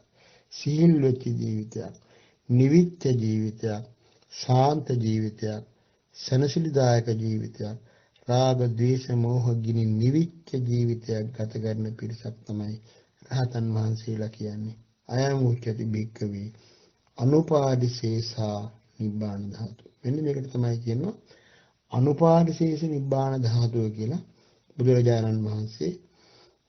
සිහිල් වෙච්ච ජීවිතයක්, නිවිච්ච ජීවිතයක්, ශාන්ත ජීවිතයක්, සනසිලිදායක ජීවිතයක්, රාග, ද්වේෂ, මෝහ ගිනි නිවිච්ච ජීවිතයක් ගත කරන පිරිසක් තමයි රහතන් වහන්සේලා කියන්නේ. අයං උච්චති භික්ඛවේ අනුපාදිශේෂා නිබ්බාන ධාතු. මෙන්න මේකට තමයි කියනවා අනුපාදිශේෂ නිබ්බාන ධාතුව කියලා බුදුරජාණන් වහන්සේ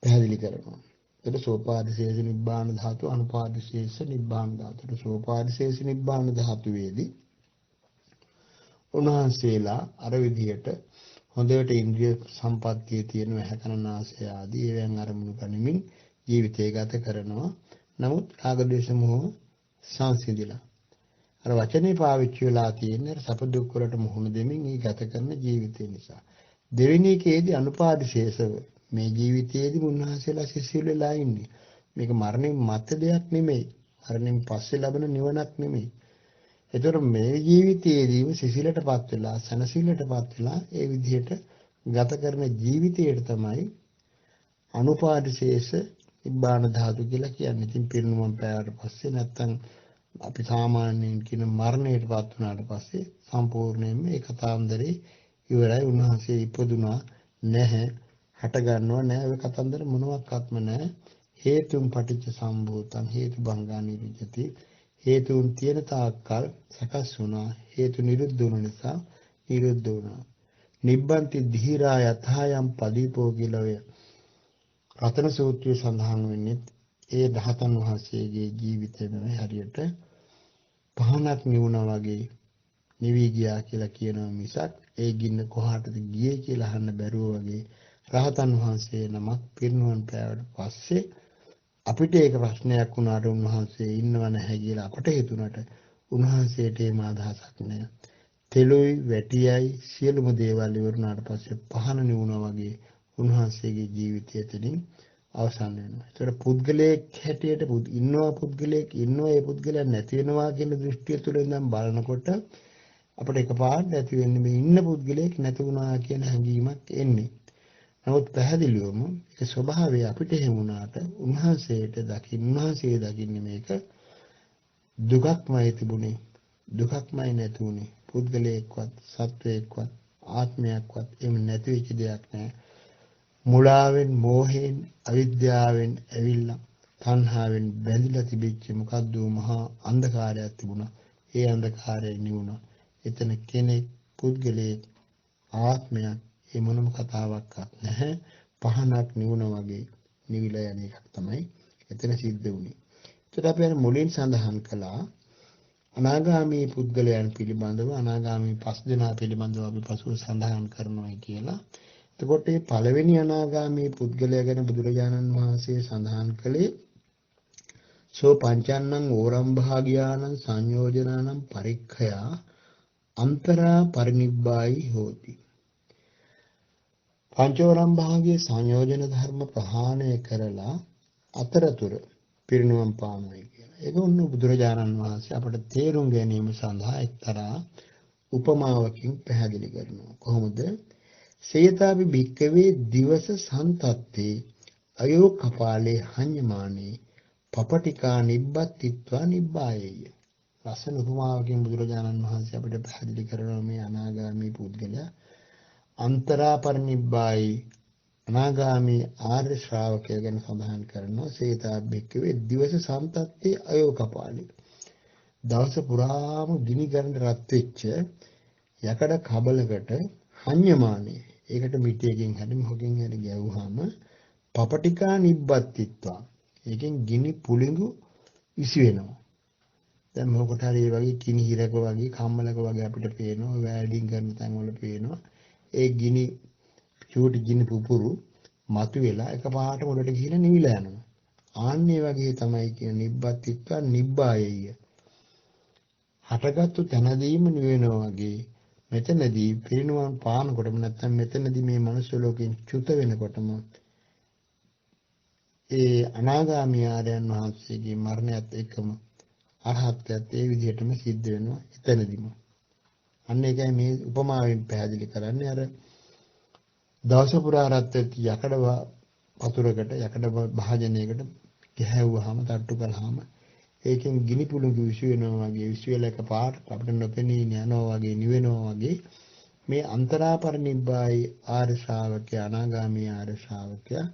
පැහැදිලි කරනවා. ඒක සෝපාදිශේෂ නිබ්බාන ධාතුව, අනුපාදිශේෂ නිබ්බාන ධාතුව. සෝපාදිශේෂ නිබ්බාන ධාතුවේදී උන්වහන්සේලා අර විදිහට හොඳට ඉන්ද්‍රිය සම්පත්තියේ තියෙන හැකනාසය ආදී ඒවෙන් අරමුණු ගනිමින් ජීවිතය ගත කරනවා. නමුත් රාග ද්වේෂ මොහ සංසිඳිලා අර වචනේ පාවිච්චි වෙලා තියෙන සැප දුක් වලට මුහුණ දෙමින් මේ ගත කරන ජීවිතය නිසා දෙවෙනි එකේදී අනුපාදිශේෂව මේ ජීවිතයේදී උන්වහන්සේලා සිසිල් වෙලා ඉන්නේ. මේක මරණයෙන් මත්තේ දෙයක් නෙමෙයි. මරණයෙන් පස්සේ ලැබෙන නිවනක් නෙමෙයි. ඒතර මේ ජීවිතයේදීම සිසිලටපත් වෙලා සනසිලටපත් වෙලා ඒ විදිහට ගත කරන ජීවිතයට තමයි අනුපාදිශේෂ නිබ්බාන ධාතු කියලා කියන්නේ. ඉතින් පිරිනුවම් පෑවට පස්සේ නැත්තම් අපි සාමාන්‍යයෙන් කියන මරණයටපත් වුණාට පස්සේ සම්පූර්ණයෙන්ම ඒ කතාන්දරේ ඉවරයි. උන්වහන්සේ ඉපදුනා නැහැ, හට ගන්නව නැහැ. ඔය කතන්දර මොනවත්ක්ම නැහැ. හේතුන් පටිච්ච සම්භූතං හේතු භංගා නිරුද්ධති. හේතුන් තියෙන තාක්කල් සකස් වුණා. හේතු නිරුද්ධ වුණ නිසා නිරුද්ධ වුණා. නිබ්බන්ති ධීරා යථායම් පදීපෝ කියලා ඔය රතන සූත්‍රයේ සඳහන් වෙන්නේ ඒ ධාතන් වහන්සේගේ ජීවිතේම හරියට පහනක් නිවුණා වගේ නිවි ගියා කියලා කියනවා මිසක් ඒ ගින්න කොහාටද ගියේ කියලා අහන්න බැරුව වගේ රහතන් වහන්සේ නමක් පිරිනුවන් පෑවට පස්සේ අපිට ඒක ප්‍රශ්නයක් වුණාට උන්වහන්සේ ඉන්නව නැහැ කියලා අපට හිතුණට උන්වහන්සේට ඒ මාදහසක් නැහැ. තෙලුයි වැටියයි සියලුම දේවල් ඉවරුණාට පස්සේ පහන නිවුණා වගේ උන්වහන්සේගේ ජීවිතය තුළින් අවසන් වෙනවා. ඒතර පුද්ගලයෙක් හැටියට පුද්ගලයෙක් ඉන්නවා ඒ පුද්ගලයා නැති වෙනවා කියන දෘෂ්ටිය තුළ ඉඳන් බලනකොට අපිට එකපාරට ඇති වෙන්නේ මේ ඉන්න පුද්ගලයෙක් නැති වුණා කියන හැඟීමක් එන්නේ. නමුත් පැහැදිලිවම ඒ ස්වභාවය අපිට හේමුණාට උන්වහන්සේ දකින්නේ මේක දුකක්මයි තිබුණේ. දුකක්මයි නැතුනේ. පුද්ගලයෙක්වත් සත්වයෙක්වත් ආත්මයක්වත් එම් නැති වෙච්ච දෙයක් නෑ. මුලාවෙන් මෝහයෙන් අවිද්‍යාවෙන් ඇවිල්ලා තණ්හාවෙන් බැඳිලා තිබිච්ච මොකද්ද මහා අන්ධකාරයක් තිබුණා. ඒ අන්ධකාරය නිවුණා. එතන කෙනෙක් පුද්ගලයෙක් ආත්මයක් ඒ මොනම කතාවක්වත් නැහැ. පහනක් නිවුණා වගේ නිවිලා යන එකක් තමයි එතන සිද්ධ වුණේ. ඒකට අපි අර මුලින් සඳහන් කළා අනාගාමී පුද්ගලයන් පිළිබඳව අනාගාමී පස් දෙනා පිළිබඳව අපි පසුව සඳහන් කරනවා කියලා. එතකොට මේ පළවෙනි අනාගාමී පුද්ගලයා ගැන බුදුරජාණන් වහන්සේ සඳහන් කළේ සෝ පංචන්නං ඕරම් භාග්‍යානං සංයෝජනානම් පරික්ඛයා අන්තරා පරිනිබ්බායි හෝති. පංචෝරම් භාගයේ සංයෝජන ධර්ම ප්‍රහාණය කරලා අතරතුර පිරිනුවම් පානයි කියලා. ඒක උන්න බුදුරජාණන් වහන්සේ අපට තේරුම් ගැනීම සඳහා එක්තරා උපමාවකින් පැහැදිලි කරනවා. කොහොමද? සේතාපි භික්කවේ දිවස සන්තත්තේ අයෝ කපාලේ හඤ්ඤමානේ පපටිකා නිබ්බත්තිත්වා නිබ්බායෙය. ලස්සන උපමාවකින් බුදුරජාණන් වහන්සේ අපිට පැහැදිලි කරනවා මේ අනාගාමී පුද්ගලයා අන්තරා පරිනිබ්බායි අනාගාමී ආර්ය ශ්‍රාවකය ගැන සඳහන් කරනවා. සේතා භික්කවේ දිවස සම්තත්තේ අයෝ කපාලේ. දවස පුරාම ගිනි ගන්න රත් වෙච්ච යකඩ කබලකට හඤ්ඤමානේ. ඒකට මිටියකින් හැරි මොකකින් හැරි ගැවුවාම පපටිකා නිබ්බත්තිත්වා. ඒකෙන් ගිනි පුළිඟු ඉසි වෙනවා. දැන් මොකට හරි ඒ වගේ කිනි හිරක වගේ කම්මලක වගේ අපිට පේනවා. වෑඩින් කරන තැන් වල පේනවා. ඒ ගිනි චූටි ගිනි පුපුරු මතුවෙලා එකපාරට උඩට ගිහිලා නිවිලා යනවා. ආන්නේ වගේ තමයි කියන නිබ්බත්තිත්වා නිබ්බායෙය. හටගත්තු තැනදීම නිවෙනවා වගේ මෙතනදී පිරිනුවම් පානකොටම නැත්නම් මෙතනදී මේ මනුස්ස ලෝකෙන් චුත වෙනකොටම ඒ අනාගාමී ආර්යයන් වහන්සේගේ මරණයත් එක්කම අරහත්ත්වයට ඒ විදිහටම සිද්ධ වෙනවා එතනදීම. අන්න ඒකයි මේ උපමාවෙන් පැහැදිලි කරන්නේ. අර දවස පුරා රත් වෙච්ච යකඩ වතුරකට යකඩ භාජනයකට ගැහැව්වහම තට්ටු කළාම ඒකෙන් ගිනි පුළඟු විසු වෙනවා වගේ විසු වෙලා එකපාරට අපිට නොපෙනී යනවා වගේ නිවෙනවා වගේ මේ අන්තරා පරිනිබ්බායි ආර්ය ශ්‍රාවකයා අනාගාමී ආර්ය ශ්‍රාවකයා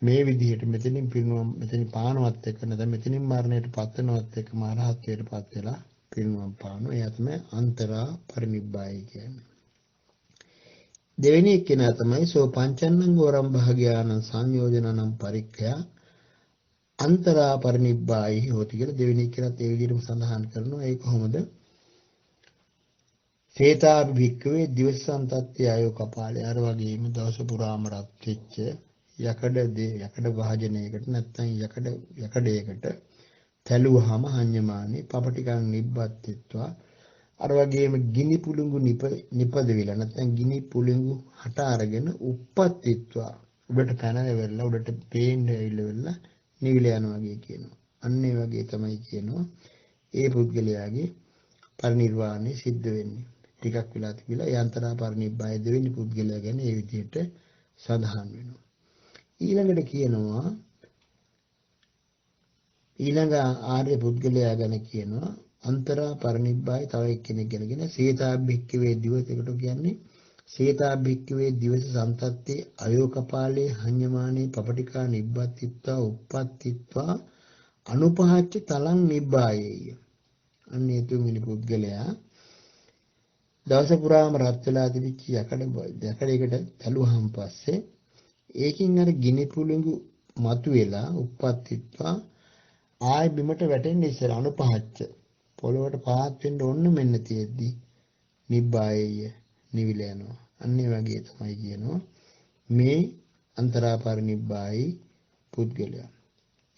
මේ විදිහට මෙතනින් පිරිනුවම් මෙතනින් පානවත් එක්ක නැත්නම් මෙතනින් මරණයට පත් වෙනවත් එක්ක මරහත්වයට පත් වෙලා පිරිනුවම් පානවා. එයා තමයි අන්තරා පරිනිබ්බායි කියන්නේ. දෙවෙනි එක්කෙනා තමයි සෝ පංචන්නං ගෝරම් භාග්‍යානං සංයෝජනනම් පරික්ඛයා අන්තරා පරිනිබ්බායි හොති කියලා දෙවෙනි එක්කෙනාත් ඒ විදිහටම සඳහන් කරනවා. ඒ කොහොමද? සේතා භික්කවේ දිවසන්තත්ත්‍ය ආයෝ කපාලේ අර වගේම දවස පුරාම රත් වෙච්ච යකඩ භාජනයකට නැත්නම් යකඩයකට තැළුවාම හඤ්ඤමානේ පපටිකං නිබ්බත්තිත්වා අර වගේම ගිනි පුළඟු නිපද වෙලා නැත්නම් ගිනි පුළඟු හට අරගෙන උප්පත්තිත්වා උඩට පැනවෙලා උඩට පේන්න ඇවිල්ලා නිවිල යනවා වගේ කියනවා. අන්න ඒ වගේ තමයි කියනවා ඒ පුද්ගලයාගේ පරිනිර්වාණය සිද්ධ වෙන්නේ. ටිකක් වෙලා තිබිලා ඒ අන්තරා පරිනිබ්බාය දෙවෙනි පුද්ගලයා ගැන ඒ විදිහට සඳහන් වෙනවා. ඊළඟට කියනවා ඊළඟ ආර්ය පුද්ගලයා ගැන කියනවා අන්තරා පරිනිබ්බාය තව එක්කෙනෙක් ගැනගෙන සේතා භික්කවේ දිවසකට කියන්නේ සේතා භික්කවේ දිවස සම්තත්තේ අයෝ කපාලේ හඤ්ඤමානේ පපටිකා නිබ්බත්තිත්වා උප්පත්තිත්වා අනුපහච්ච තලං නිබ්බායෙය. අන්නේ තුන්වෙනි පුද්ගලයා දවස පුරාම රත් වෙලා තිබිච්ච යකඩයකට තැළුවාන් පස්සේ ඒකින් අර ගිනි පුළඟු මතුවෙලා උප්පත්තිත්වා ආයි බිමට වැටෙන්නේ ඉස්සර අනුපහච්ච පොළොවට පහත් වෙන්න ඕන මෙන්න තියෙද්දි නිබ්බායෙය නිවිල යනවා. අන්න ඒ වගේ තමයි කියනවා මේ අන්තරා පරිනිබ්බායි පුද්ගලයා.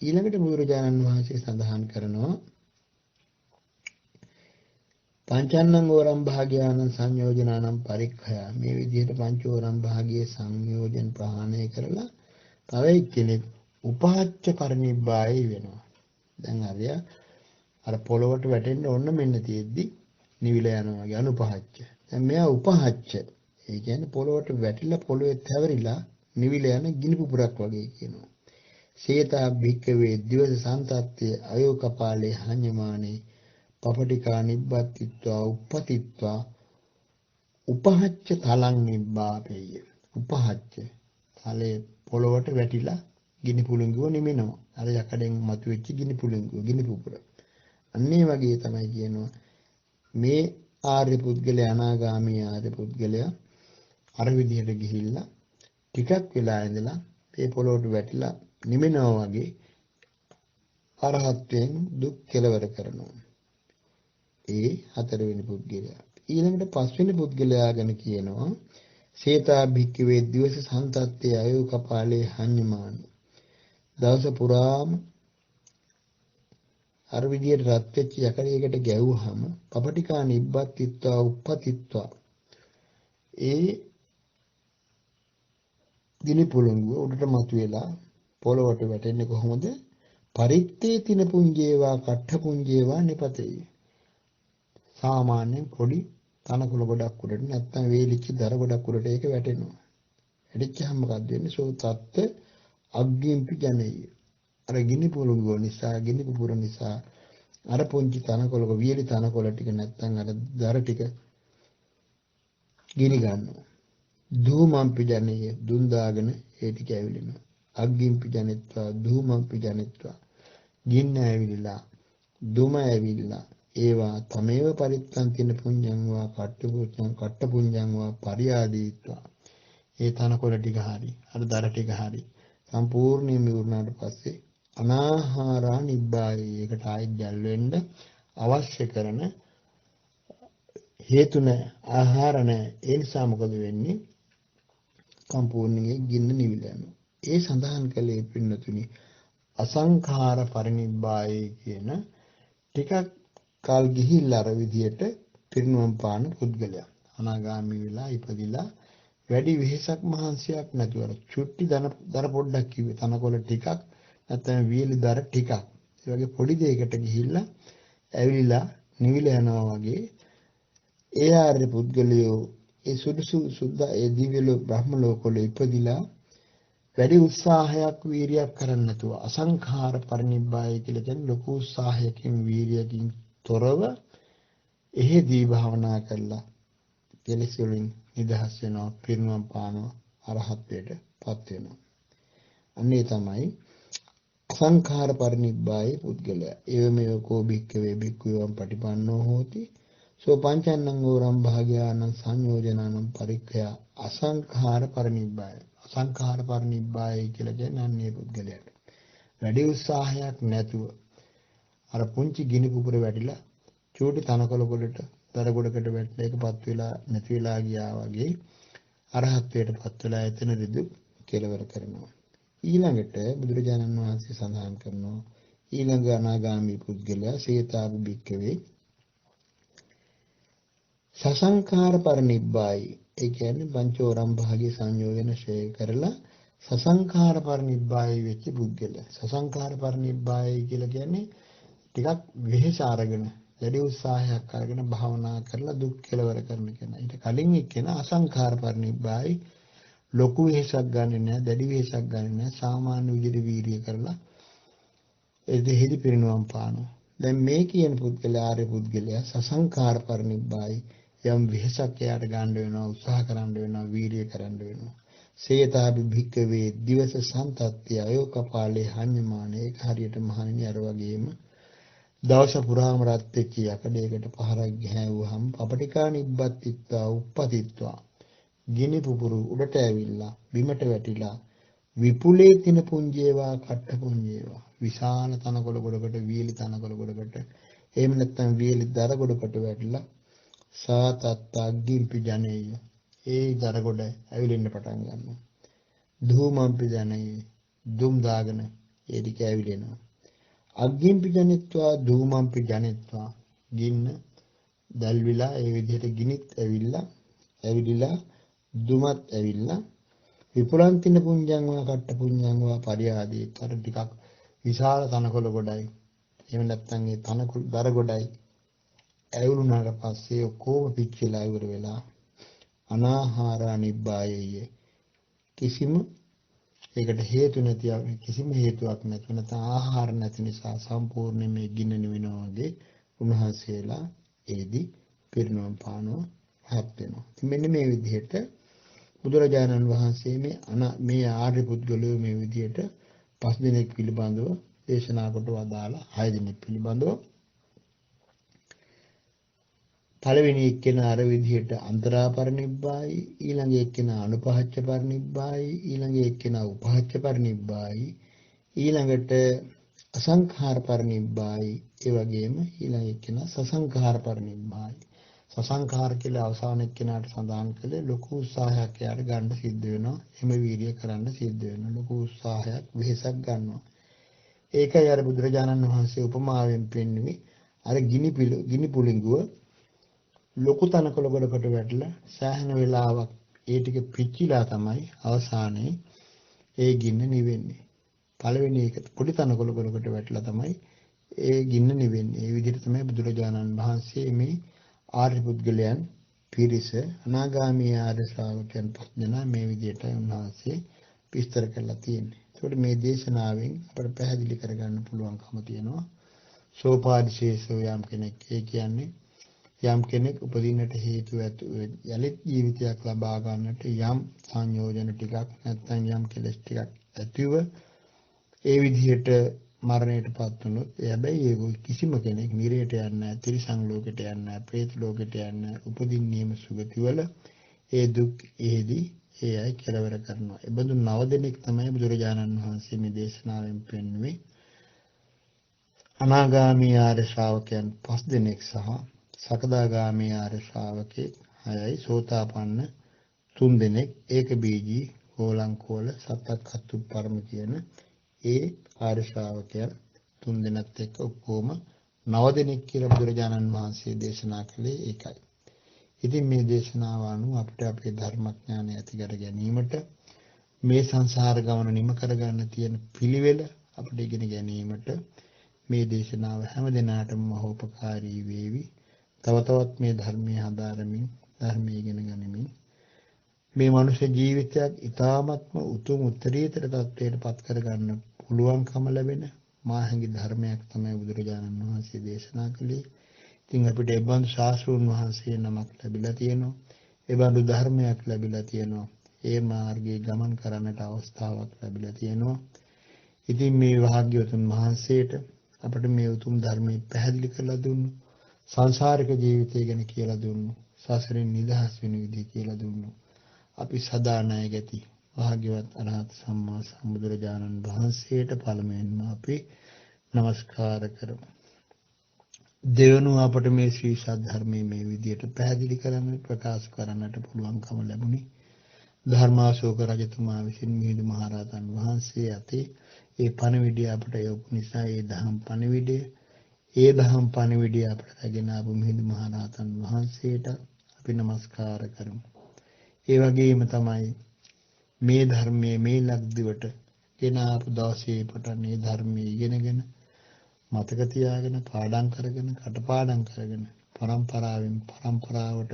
ඊළඟට බුදුරජාණන් වහන්සේ සඳහන් කරනවා පංචන්නං ඕරම් භාග්‍යානං සංයෝජනානම් පරික්ඛයා මේ විදිහට පංචෝරම් භාගයේ සංයෝජන ප්‍රහාණය කරලා තව එක්කෙනෙක් උපහච්ච පරිනිබ්බායි වෙනවා. දැන් හරිය අර පොළොවට වැටෙන්න ඕන මෙන්න තියෙද්දි නිවිල යනවා වගේ අනුපහච්ච. දැන් මෙයා උපහච්ච. ඒ කියන්නේ පොළොවට වැටිලා පොළොවේ තැවරිලා නිවිල යන ගිනි පුපුරක් වගේ කියනවා. සේතා භික්කවේ දිවස සන්තත්ත්‍ය අයෝ කපාලේ හඤ්ඤමානේ පපටිකා නිබ්බත්තිත්වා උප්පතිත්වා උපහච්ච තලං නිබ්බාපේය. උපහච්ච තලයේ පොළොවට වැටිලා ගිනි පුළඟුව නිමිනවා. අර යකඩෙන් මතුවෙච්ච ගිනි පුළඟුව, ගිනි පුපුර. අන්න ඒ වගේ තමයි කියනවා මේ ආර්ය පුද්ගලයා, අනාගාමී ආර්ය පුද්ගලයා අර විදිහට ගිහිල්ලා ටිකක් වෙලා ඉඳලා මේ පොළොවට වැටිලා නිමිනවා වගේ අරහත්යෙන් දුක් කෙලවර කරනවා. ඒ හතරවෙනි පුද්ගලයා. ඊළඟට පස්වෙනි පුද්ගලයා ගැන කියනවා සේතා භික්ඛවේ දිවස සන්තත්තේ අයෝ කපාලේ හඤ්ඤමාන. දවස පුරාම අර විදියට රත් වෙච්ච යකඩයකට ගැව්වහම පපටිකා නිබ්බත්තිත්වා උප්පතිත්වා. ඒ ගිනි පුළඟුව උඩට මතුවෙලා පොළොවට වැටෙන්නේ කොහොමද? පරිත්තේ තින පුංජේවා කට්ඨ පුංජේවා නිපතේ. සාමාන්‍යයෙන් පොඩි තනකොළ ගොඩක් උඩට නැත්නම් වේලිච්ච දර ගොඩක් උඩට ඒක වැටෙනවා. වැටිච්චාම මොකද වෙන්නේ? සෝ තත්ත අග්ගිම්පි ජනෙය. අර ගිනි පුළඟුව නිසා, ගිනි පුපුර නිසා අර පුංචි තනකොළ වියලි තනකොළ ටික නැත්නම් අර දර ටික ගිනි ගන්නවා. ධූමම්පි ජනෙය, දුම් දාගෙන ඒ ටික ඇවිලෙනවා. අග්ගිම්පි ජනෙත්වා ධූමම්පි ජනෙත්වා. ගින්න ඇවිලිලා, දුම ඇවිල්ලා ඒවා තමේව පරිත්තං තින පුඤ්ඤං වා කට්ට පුඤ්ඤං වා පරියාදීත්වා. ඒ තනකොළ ටික හරි අර දර ටික හරි සම්පූර්ණයෙන්ම ඉවරනාට පස්සේ අනාහාරා නිබ්බායි. ඒකට ආයෙත් ජල් වෙන්න අවශ්‍ය කරන හේතු නැහැ, ආහාර නැහැ. ඒ නිසා මොකද වෙන්නේ? සම්පූර්ණයෙන් ගින්න නිවිලා යනවා. ඒ සඳහන් කළේ පින්නතුනි අසංඛාර පරිනිබ්බායි කියන ටිකක් කල් ගිහිල්ලා අර විදියට පිරිනුවම් පාන පුද්ගලයා අනාගාමී වෙලා ඉපදිලා වැඩි වෙහෙසක් මහන්සියක් නැතුව අර චුට්ටි දර පොඩ්ඩක් කිව්වේ තනකොළ ටිකක් නැත්නම් වියලි දර ටිකක් ඒ වගේ පොඩි දෙයකට ගිහිල්ලා ඇවිලිලා නිවිලා යනවා වගේ ඒ ආර්ය පුද්ගලයෝ ඒ සුදුසු සුද්ධ ඒ දිව්‍ය ලෝක බ්‍රහ්ම ලෝකවල ඉපදිලා වැඩි උත්සාහයක් වීරියක් කරන්නේ නැතුව අසංඛාර පරිනිබ්බාය කියලා කියන ලොකු උත්සාහයකින් වීරියකින් තොරව එහෙදී භාවනා කරලා කෙලෙස් වලින් නිදහස් වෙනවා, පිරිනුවම් පානවා, අරහත්ත්වයටපත් වෙනවා. අන්නේ තමයි අසංඛාර පරිනිබ්බාය පුද්ගලයා. ඒව මේව කෝ භික්ඛවේ භික්ඛුවම් පටිපන්නෝ හෝති සෝ පංචන්නං ඕරම් භාගයානං සංයෝජනානම් පරික්ඛයා අසංඛාර පරිනිබ්බාය. අසංඛාර පරිනිබ්බාය කියලා කියන්නේ අන්නේ පුද්ගලයාට වැඩි උත්සාහයක් නැතුව අර පුංචි ගිනි පුපුර වැටිලා චූටි තනකොළ ගොඩට දර ගොඩකට වැටලා ඒකපත් වෙලා නැති වෙලා ගියා වගේ අරහත්ත්වයටපත් වෙලා එතන රිදු කෙලවර කරනවා. ඊළඟට බුදුරජාණන් වහන්සේ සඳහන් කරනවා ඊළඟ අනාගාමී පුද්ගලයා සේතාපි භික්ඛවේ සසංඛාර පරිනිබ්බායි. ඒ කියන්නේ පංචෝරම් භාගයේ සංයෝජන ශේ කරලා සසංඛාර පරිනිබ්බායි වෙච්ච පුද්ගලයා. සසංඛාර පරිනිබ්බායි කියලා කියන්නේ ටිකක් වෙහෙස අරගෙන වැඩි උත්සාහයක් අරගෙන භාවනා කරලා දුක් කෙලවර කරන කෙනා. ඊට කලින් එක්කෙනා අසංඛාර පරිනිබ්බායි ලොකු වෙහෙසක් ගන්නෙ නැහැ, දැඩි වෙහෙසක් ගන්නෙ නැහැ, සාමාන්‍ය විදිහට වීර්ය කරලා ඒ දෙහිදි පිරිනුවම් පානවා. දැන් මේ කියන පුද්ගලයා ආර්ය පුද්ගලයා සසංඛාර පරිනිබ්බායි යම් වෙහෙසක් එයාට ගන්න වෙනවා, උත්සාහ කරන්න වෙනවා, වීර්ය කරන්න වෙනවා. සේතාපි භික්ඛවේ දිවස සන්තත්ත්‍ය අයෝ කපාලේ හඤ්ඤමාන. ඒක හරියට මහණෙනි අර වගේම දවස පුරාම රත් වෙච්ච යකඩයකට පහරක් ගහුවාම පපටිකා නිබ්බත්තිත්වා උප්පතිත්වා. ගිනි පුපුරු උඩට ඇවිල්ලා බිමට වැටිලා විපුලේ තින පුංජේවා කට්ඨ පුංජේවා. විශාල තනකොළ ගොඩකට වියලි තනකොළ ගොඩකට එහෙම නැත්නම් වියලි දර ගොඩකට වැටිලා සාතත් අග්ගිම්පි ජනෙය. ඒ දර ගොඩ ඇවිලෙන්න පටන් ගන්නවා. ධූමම්පි ජනෙය. දුම් දාගෙන ඒ ටික ඇවිලෙනවා. අග්ගිම්පි ජනිත්වා ධූමම්පි ජනිත්වා. ගින්න දැල්විලා ඒ විදිහට ගිනිත් ඇවිලිලා දුමත් ඇවිල්ලා විපුලන්තින පුඤ්ජං වා කට්ඨ පුඤ්ජං වා පරියාදී. තර ටිකක් විශාල තනකොළ ගොඩයි එහෙම නැත්නම් ඒ තනකොළ දර ගොඩයි ඇවුරුනාට පස්සේ ඔක්කොම පිච්චිලා ඉවර වෙලා අනාහාරා නිබ්බායය. කිසිම ඒකට හේතු නැති කිසිම හේතුවක් නැතුව නැත්නම් ආහාර නැති නිසා සම්පූර්ණයෙන් මේ ගින්න නිවෙනවා වගේ උන්වහන්සේලා ඒදි පිරිනුවම් පානවා, හත් වෙනවා. මෙන්න මේ විදිහට බුදුරජාණන් වහන්සේ මේ ආර්ය පුද්ගලයෝ මේ විදිහට 5 දිනක් පිළිබඳව දේශනා කොට වදාලා 6 දිනක් පිළිබඳව පළවෙනි එක්කෙනා අර විදිහට අන්තරා පරිනිබ්බායි, ඊළඟ එක්කෙනා අනුපහච්ච පරිනිබ්බායි, ඊළඟ එක්කෙනා උපහච්ච පරිනිබ්බායි, ඊළඟට අසංඛාර පරිනිබ්බායි, ඒ වගේම ඊළඟ එක්කෙනා සසංඛාර පරිනිබ්බායි. සසංඛාර කියලා අවසාන එක්කෙනාට සඳහන් කළේ ලොකු උත්සාහයක් යාට ගන්න සිද්ධ වෙනවා. එම වීර්ය කරන්න සිද්ධ වෙනවා. ලොකු උත්සාහයක් වෙහෙසක් ගන්නවා. ඒකයි අර බුදුරජාණන් වහන්සේ උපමාවෙන් පෙන්වුවේ අර ගිනි පුළිඟුව ලොකු තනකොළ ගොඩකට වැටලා සෑහෙන වෙලාවක් ඒ ටික පිච්චිලා තමයි අවසානයේ ඒ ගින්න නිවෙන්නේ. පළවෙනි එක පොඩි තනකොළ ගොඩකට වැටලා තමයි ඒ ගින්න නිවෙන්නේ. ඒ විදිහට තමයි බුදුරජාණන් වහන්සේ මේ ආර්ය පුද්ගලයන් පිරිස අනාගාමී ආර්ය ශ්‍රාවකයන් පස් දෙනා මේ විදිහට උන්වහන්සේ විස්තර කරලා තියෙන්නේ. ඒකට මේ දේශනාවෙන් අපිට පැහැදිලි කරගන්න පුළුවන්කම තියෙනවා. සෝපාදිශේෂෝ යම් කෙනෙක් ඒ කියන්නේ යම් කෙනෙක් උපදින්නට හේතු ඇති යලිත් ජීවිතයක් ලබා ගන්නට යම් සංයෝජන ටිකක් නැත්නම් යම් කෙලස් ටිකක් ඇතිව ඒ විදිහට මරණයටපත් වුණොත් හැබැයි ඒ කිසිම කෙනෙක් නිරයට යන්නේ නැහැ, තිරිසන් ලෝකෙට යන්නේ නැහැ, പ്രേත ලෝකෙට යන්නේ නැහැ. උපදින්නේම සුගතිවල ඒ දුක් එහෙදී ඒ අය කෙලවර කරනවා. ඒ බඳු 9 දෙනෙක් තමයි බුදුරජාණන් වහන්සේ මේ දේශනාවෙන් පෙන්වුවේ. අනාගාමී ආර්ය ශ්‍රාවකයන් 5 දෙනෙක් සහ සකදාගාමී ආර්ය ශ්‍රාවකෙක් 6යි, සෝතාපන්න 3 දෙනෙක්, ඒක බීජී කෝලංකෝල සත්තක්ඛත්තු පරම කියන ඒ ආර්ය ශ්‍රාවකයන් 3 දෙනෙක් එක්ක ඔක්කොම 9 දෙනෙක් කියලා බුදුරජාණන් වහන්සේ දේශනා කළේ ඒකයි. ඉතින් මේ දේශනාව අනුව අපිට අපේ ධර්මඥානය ඇති කර ගැනීමට මේ සංසාර ගමන නිම කරගන්න තියෙන පිළිවෙල අපිට ඉගෙන ගැනීමට මේ දේශනාව හැම දිනාටම මහෝපකාරී වේවි. තව තවත් මේ ධර්මයේ හදාරමින් ධර්මයේ ඉගෙන ගනිමින් මේ මනුෂ්‍ය ජීවිතයක් ඊ타ත්ම උතුම් උත්තරීතර තත්ත්වයට පත් කරගන්න පුළුවන්කම ලැබෙන මාහැඟි ධර්මයක් තමයි බුදුරජාණන් වහන්සේ දේශනා කළේ. ඉතින් අපිට ඒ බඳු ශාස්ත්‍රඥ වහන්සේ නමක් ලැබිලා තියෙනවා. ඒ බඳු ධර්මයක් ලැබිලා තියෙනවා. ඒ මාර්ගයේ ගමන් කරන්නට අවස්ථාවක් ලැබිලා තියෙනවා. ඉතින් මේ වාග්යවතුන් වහන්සේට අපිට මේ උතුම් ධර්මයේ පැහැදිලි කරලා දුන්නු. සංසාරික ජීවිතය ගැන කියලා දුන්නු. සසරින් නිදහස් වෙන විදිහ කියලා දුන්නු. අපි සදා ණයගැති වාග්යවත් අරහත් සම්මා සම්බුදුරජාණන් වහන්සේට පළමුවෙන්ම අපි নমස්කාර කරමු. දෙවනුව අපට මේ ශ්‍රී සද්ධර්මයේ මේ විදියට පැහැදිලි කරන්න ප්‍රකාශ කරන්නට පුළුවන්කම ලැබුණේ ධර්මාශෝක රජතුමා විසින් මිහිඳු මහරහතන් වහන්සේ අතේ ඒ පණිවිඩය අපට යොමු නිසා ඒ දහම් පණිවිඩය අපට රැගෙන ආපු මිහිඳු මහරහතන් වහන්සේට අපි নমස්කාර කරමු. ඒ වගේම තමයි මේ ධර්මයේ මේ ලක්දිවට ගෙන ආපු දවසේ පටන් මේ ධර්මයේ ඉගෙනගෙන මතක තියාගෙන පාඩම් කරගෙන කටපාඩම් කරගෙන පරම්පරාවෙන් පරම්පරාවට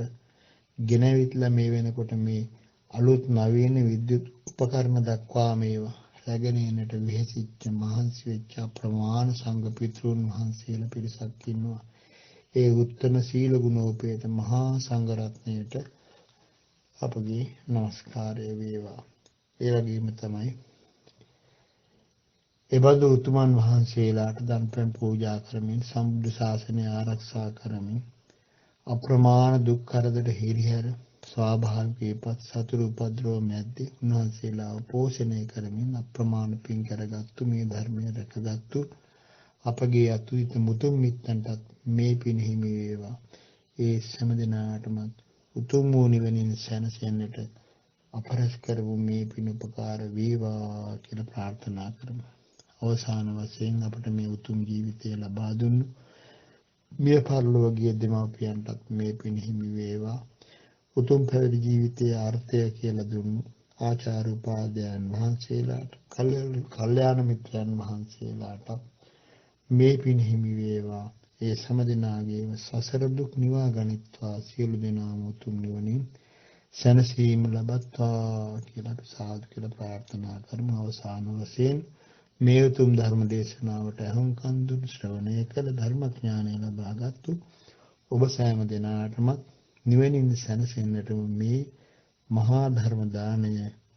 ගෙනවිත්ලා මේ වෙනකොට මේ අලුත් නවීන විද්‍යුත් උපකරණ දක්වා මේවා රැගෙන එන්නට විහිසිච්ච මහන්සි වෙච්ච ප්‍රමාණ සංඝ පිටුන් වහන්සේලා පිරිසක් ඉන්නවා. ඒ උත්තම සීල ගුණෝපේත මහා සංඝ රත්නයට අපගේ নমස්කාරය වේවා. ඒ වගේම තමයි එබඳු උතුමන් වහන්සේලාට දන්පැන් පූජා කරමින් සම්බුද්ධ ශාසනය ආරක්ෂා කරමින් අප්‍රමාණ දුක් කරදර හිරිහැර ස්වාභාවික විපත් සතුරු උපද්‍රව මැද්දේ උන්වහන්සේලාව පෝෂණය කරමින් අප්‍රමාණ පින් කරගත්තු මේ ධර්මය රැකගත්තු අපගේ අතුයිත මුතුන් මිත්තන්ටත් මේ පින් හිමි වේවා. ඒ සෑම දිනාටම උතුම් වූ නිවනින් සැනසෙන්නට අපරස් කරවු මේ පින් උපකාර වේවා කියලා ප්‍රාර්ථනා කරමු. අවසාන වශයෙන් අපට මේ උතුම් ජීවිතය ලබා දුන්නු මිය පරලෝකීය දෙමාපියන්ටත් මේ පින් හිමි වේවා. උතුම් පැවිදි ජීවිතයේ අර්ථය කියලා දුන්නු ආචාර්ය උපාධ්‍යයන් වහන්සේලාට, කල්යාණ මිත්‍රයන් වහන්සේලාට මේ පින් හිමි වේවා. ඒ සෑම දිනාගේම සසර දුක් නිවා ගනිත්වා, සියලු දෙනාම උතුම් නිවනින් සැනසීම ලබත්වා කියලා අපි සාදු කියලා ප්‍රාර්ථනා කරමු. අවසාන වශයෙන් මේ උතුම් ධර්ම දේශනාවට අහුම්කන් දුන් ශ්‍රවණය කළ ධර්මඥානය ලබාගත්තු ඔබ සෑම දිනාටම නිවෙනින් සැනසෙන්නට මේ මහා ධර්ම දානය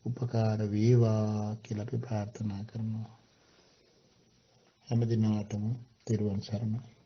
උපකාර වේවා කියලා අපි ප්‍රාර්ථනා කරනවා. හැම දිනාටම තෙරුවන් සරණයි.